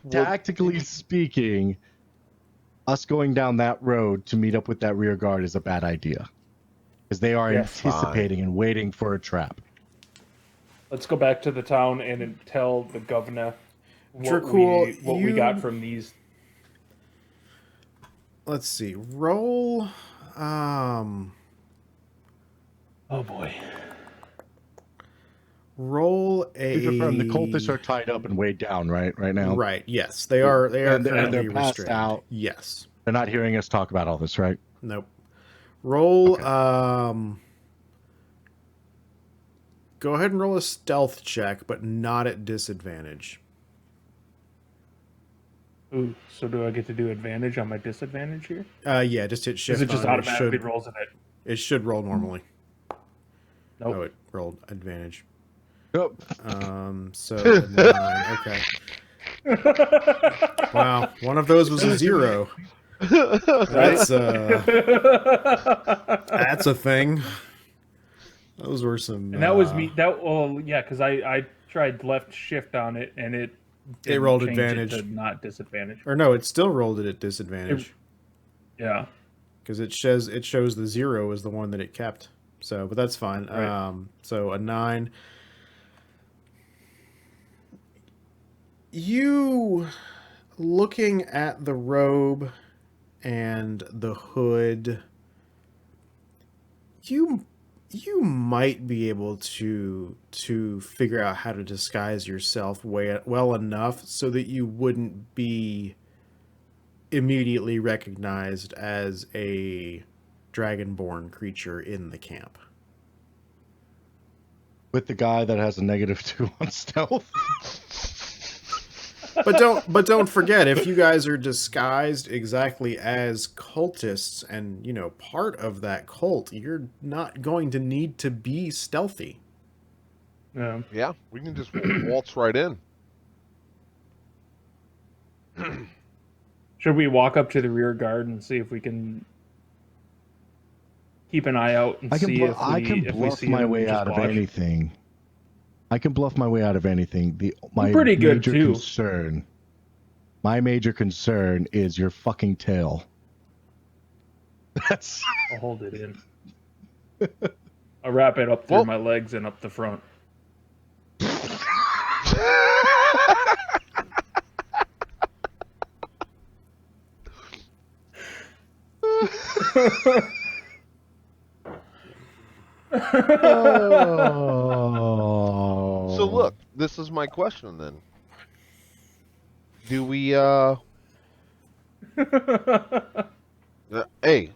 Tactically speaking, us going down that road to meet up with that rear guard is a bad idea because they are Yes. anticipating and waiting for a trap. Let's go back to the town and then tell the governor what we got from these. Let's see. Roll. Oh boy. Roll a. To confirm, the cultists are tied up and weighed down, right now. Right. Yes, they are. They are And currently they're passed restrained. out. Yes. They're not hearing us talk about all this, right? Nope. Roll. Okay. Go ahead and roll a stealth check, but not at disadvantage. Ooh, so do I get to do advantage on my disadvantage here? Yeah, just hit shift. Is it just on automatically rolls it? It should roll normally. Nope. Oh, it rolled advantage. Nope. So 9. Okay. Wow, one of those was a 0. That's a thing. Those were some. And that was me. Yeah, because I tried left shift on it and it rolled change advantage. it to not disadvantage. Or no, it still rolled it at disadvantage. Yeah. Because it shows the 0 is the one that it kept. So, but that's fine. Right. So a 9. You looking at the robe and the hood, you might be able to figure out how to disguise yourself well enough so that you wouldn't be immediately recognized as a dragonborn creature in the camp. With the guy that has a -2 on stealth. But don't forget, if you guys are disguised exactly as cultists and, part of that cult, you're not going to need to be stealthy. Yeah. Yeah, we can just waltz right in. Should we walk up to the rear guard and see if we can keep an eye out and I can see if we bluff see my them, way just out of watch? anything. I can bluff my way out of anything. My pretty good, major too. concern. My major concern is your fucking tail. That's. I'll hold it in. I'll wrap it up through my legs and up the front. Oh. So look, this is my question then. Do we hey,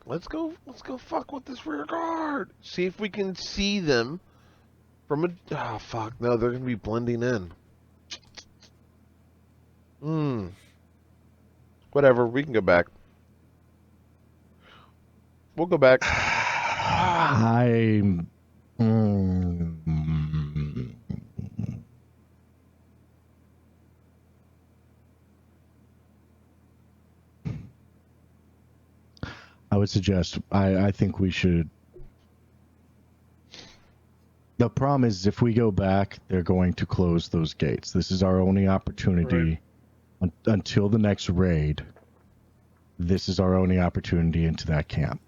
let's go fuck with this rear guard. See if we can see them from a fuck, no, they're gonna be blending in. Whatever, we can go back. We'll go back. I would suggest, I think we should. The problem is if we go back, they're going to close those gates. This is our only opportunity until the next raid. This is our only opportunity into that camp.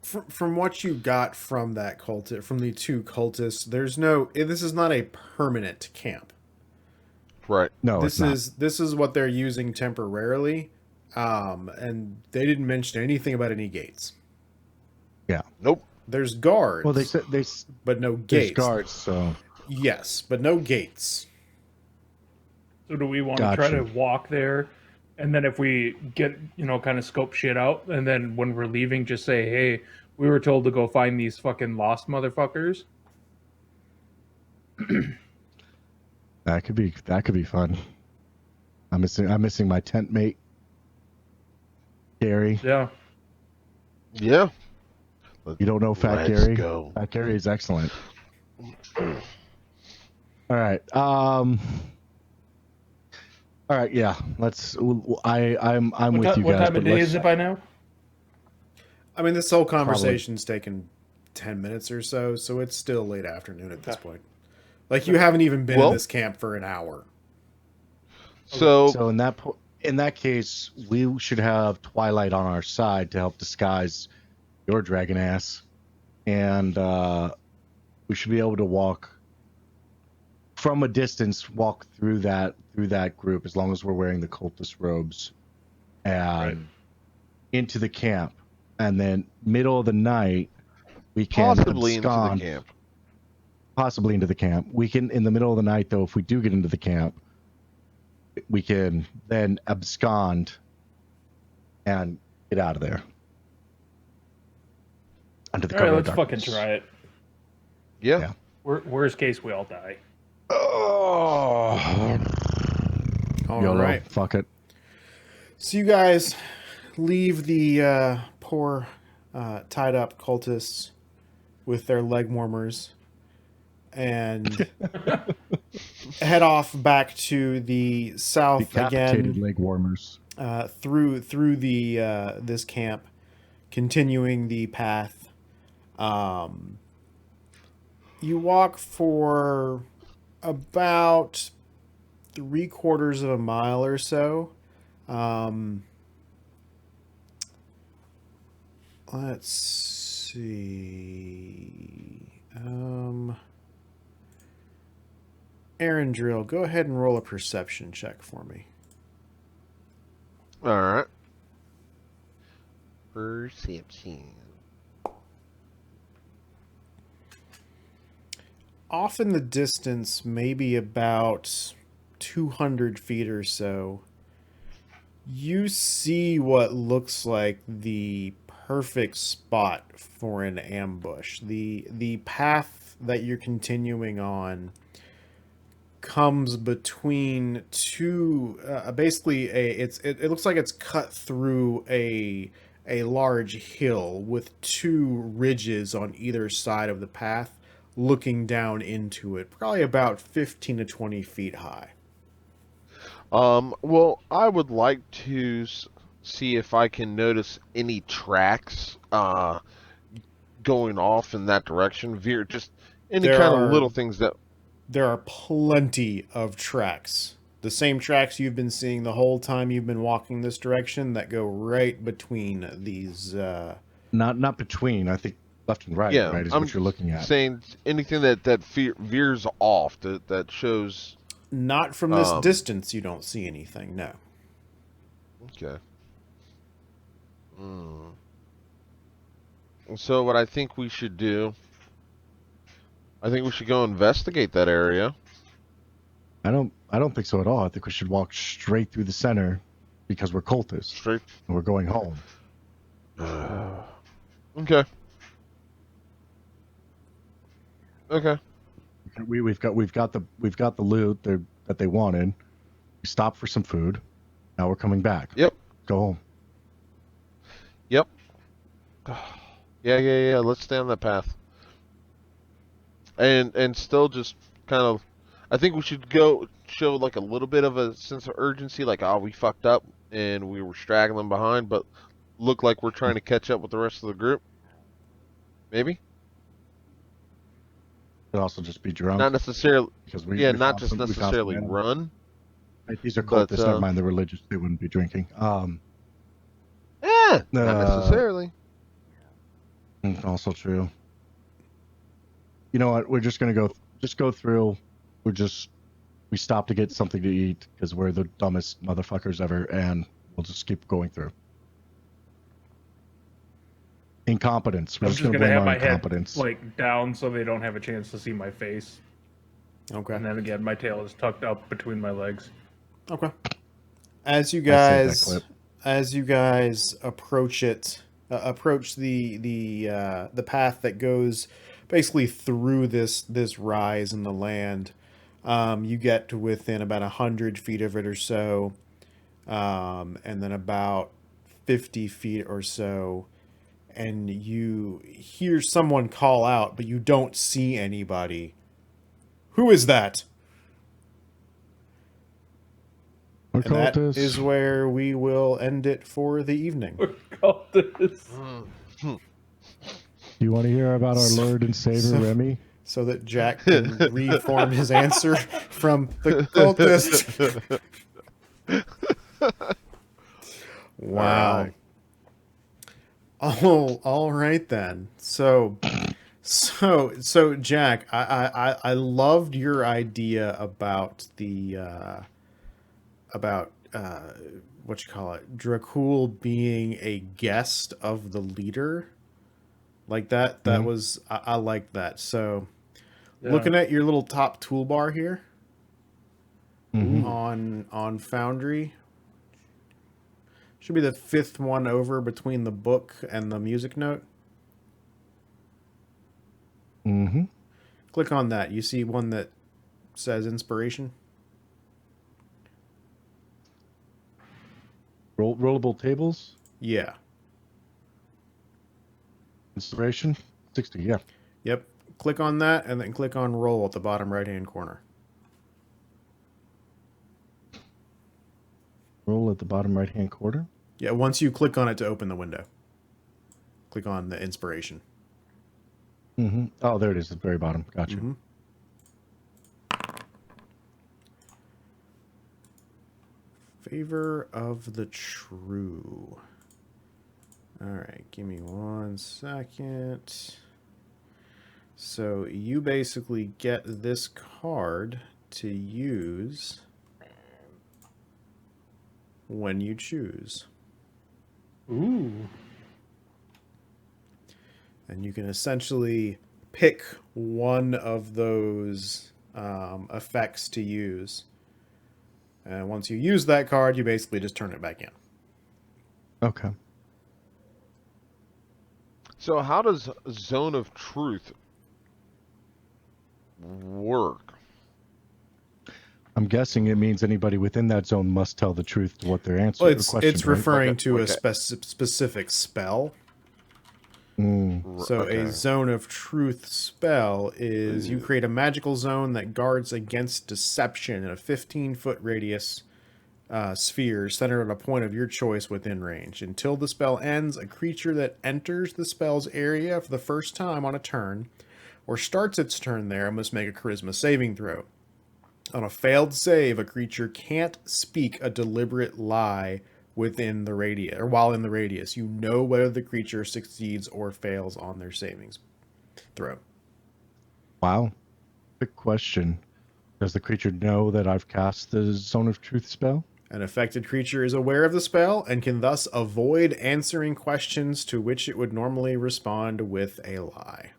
From what you got from that from the 2 cultists, this is not a permanent camp. Right. No, this is what they're using temporarily. And they didn't mention anything about any gates. Yeah. Nope. There's guards. Well, they said but no gates. There's guards, so yes, but no gates. So do we want to try to walk there, and then if we get kind of scope shit out, and then when we're leaving, just say, "Hey, we were told to go find these fucking lost motherfuckers." That could be fun. I'm missing my tent mate, Gary. Yeah. Yeah. You don't know Fat Let's Gary? go. Fat Gary is excellent. All right. All right, yeah. Let's. I'm with you What guys, time but of day let's is it by now? I mean, this whole probably. conversation's taken 10 minutes or so, so it's still late afternoon at this Okay. point. Like, you haven't even been in Well, this camp for an hour. Okay. so So in that case, we should have Twilight on our side to help disguise your dragon ass, and we should be able to walk from a distance, walk through that group as long as we're wearing the cultist robes, and Right. into the camp, and then middle of the night we can possibly into the abscond, camp. possibly into the camp. We can in the middle of the night though, if we do get into the camp, we can then abscond and get out of there under the All right, cover of let's fucking darkness. try it. Yeah. Yeah. Worst case, we all die. Oh, All YOLO, right. fuck it. So you guys leave the poor tied up cultists with their leg warmers and head off back to the south Decapitated again, leg warmers. through the this camp, continuing the path. You walk for about 3/4 of a mile or so. Let's see. Aaron Drill, go ahead and roll a perception check for me. All right. Perception. Off in the distance, maybe about 200 feet or so, you see what looks like the perfect spot for an ambush. The path that you're continuing on comes between two basically it looks like it's cut through a large hill with two ridges on either side of the path looking down into it, probably about 15 to 20 feet high. Well, I would like to see if I can notice any tracks going off in that direction. Veer, just any there kind of are little things that. there are plenty of tracks, the same tracks you've been seeing the whole time you've been walking this direction, that go right between these Not between. I think left and right. Yeah, Right is I'm what you're looking at. saying anything that veers off that shows. not from this distance. You don't see anything, no. Okay. Hmm. So what I think we should do, I think we should go investigate that area. I don't think so at all. I think we should walk straight through the center because we're cultists Straight. and we're going home. Okay. Okay. We've got the loot that they wanted. We stopped for some food. Now we're coming back. Yep. Go home. Yep. Yeah. Let's stay on that path. And still just kind of, I think we should go show like a little bit of a sense of urgency, like, oh, we fucked up and we were straggling behind, but look like we're trying to catch up with the rest of the group. Maybe. Could also just be drunk. Not necessarily. Because Yeah, we not found just some necessarily animals. run. Right, these are but, cultists. Never mind, they're religious. They wouldn't be drinking. Not necessarily. Also true. You know what? We're just gonna go through. We stopped to get something to eat because we're the dumbest motherfuckers ever, and we'll just keep going through. Incompetence. We're I'm just just gonna gonna blame have our my head incompetence. like down so they don't have a chance to see my face. Okay. And then again, my tail is tucked up between my legs. Okay. As you I saved that guys clip. approach the path that goes basically through this rise in the land, you get to within about 100 feet of it or so, and then about 50 feet or so, and you hear someone call out, but you don't see anybody. Who is that? And that Occultist. is where we will end it for the evening. Occultist. You want to hear about our So- Lord and Savior so- Remy? So that Jack can reform his answer from the cultist. Wow. All right then. So Jack, I loved your idea about the what you call it, Dracul being a guest of the leader. Like that Mhm. was I liked that. So Yeah. looking at your little top toolbar here Mhm. on Foundry, should be the fifth one over between the book and the music note. Mhm. Click on that. You see one that says inspiration? Rollable tables. Yeah. Inspiration. 60. Yeah. Yep. Click on that and then click on roll at the bottom right-hand corner. Roll at the bottom right-hand corner. Yeah, once you click on it to open the window. Click on the inspiration. Mhm. Oh, there it is at the very bottom. Gotcha. Mhm. Favor of the true. All right, give me 1 second. So you basically get this card to use when you choose. Ooh. And you can essentially pick one of those effects to use. And once you use that card, you basically just turn it back in. Okay. So how does Zone of Truth work? I'm guessing it means anybody within that zone must tell the truth to what their answer Well, or question. it's right? referring Okay, to a okay. specific spell. Mm. So Okay. a zone of truth spell is you create a magical zone that guards against deception in a 15-foot radius sphere centered on a point of your choice within range. Until the spell ends, a creature that enters the spell's area for the first time on a turn or starts its turn there must make a charisma saving throw. On a failed save, a creature can't speak a deliberate lie within the radius or while in the radius. You know whether the creature succeeds or fails on their savings throw. Wow. Quick question. Does the creature know that I've cast the Zone of Truth spell? An affected creature is aware of the spell and can thus avoid answering questions to which it would normally respond with a lie.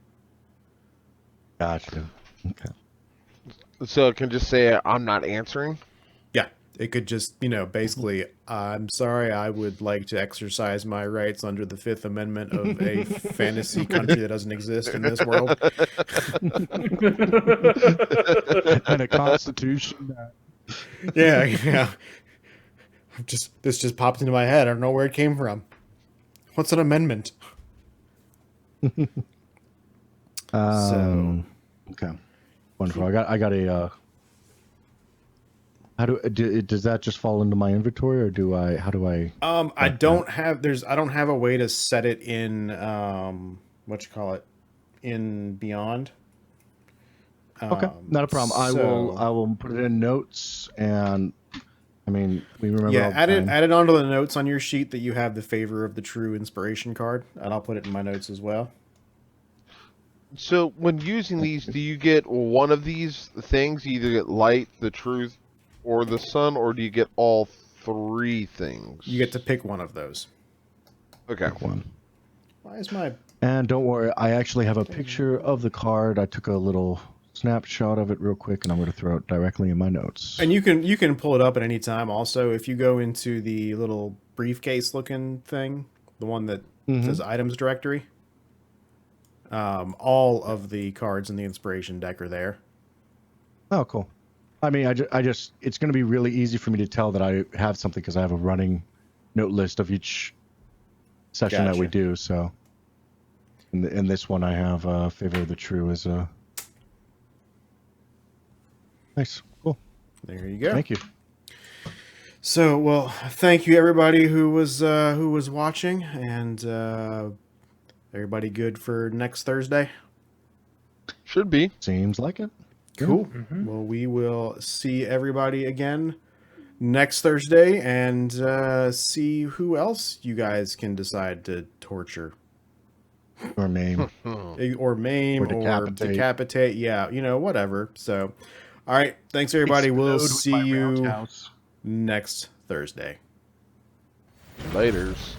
Gotcha. Okay. So it can just say, I'm not answering? Yeah, it could just, basically, I'm sorry, I would like to exercise my rights under the Fifth Amendment of a fantasy country that doesn't exist in this world. And a constitution that Yeah. This just popped into my head. I don't know where it came from. What's an amendment? Okay. Wonderful. I got a does that just fall into my inventory or how do I I don't have a way to set it in in Beyond. Okay, not a problem. I so- will put it in notes, and I mean we remember Yeah, all the add time. it onto the notes on your sheet that you have the Favor of the True inspiration card, and I'll put it in my notes as well. So when using these, do you get one of these things? You either get light, the truth, or the sun, or do you get all three things? You get to pick one of those. Okay. One. Why is my And don't worry, I actually have a picture of the card. I took a little snapshot of it real quick, and I'm going to throw it directly in my notes. And you can pull it up at any time. Also, if you go into the little briefcase looking thing, the one that says items directory, all of the cards in the inspiration deck are there. Oh, cool. I mean, I just it's going to be really easy for me to tell that I have something because I have a running note list of each session that we Gotcha. do. So in this one, I have Favor of the True as a nice, cool. There you go. Thank you. So, well, thank you everybody who was watching, and everybody good for next Thursday. Should be. Seems like it. Cool. Mhm. Well, we will see everybody again next Thursday, and see who else you guys can decide to torture Or maim. or maim Or decapitate. Yeah, whatever. So, all right. Thanks everybody. We'll Explode with my see you roundhouse. next Thursday. Laters.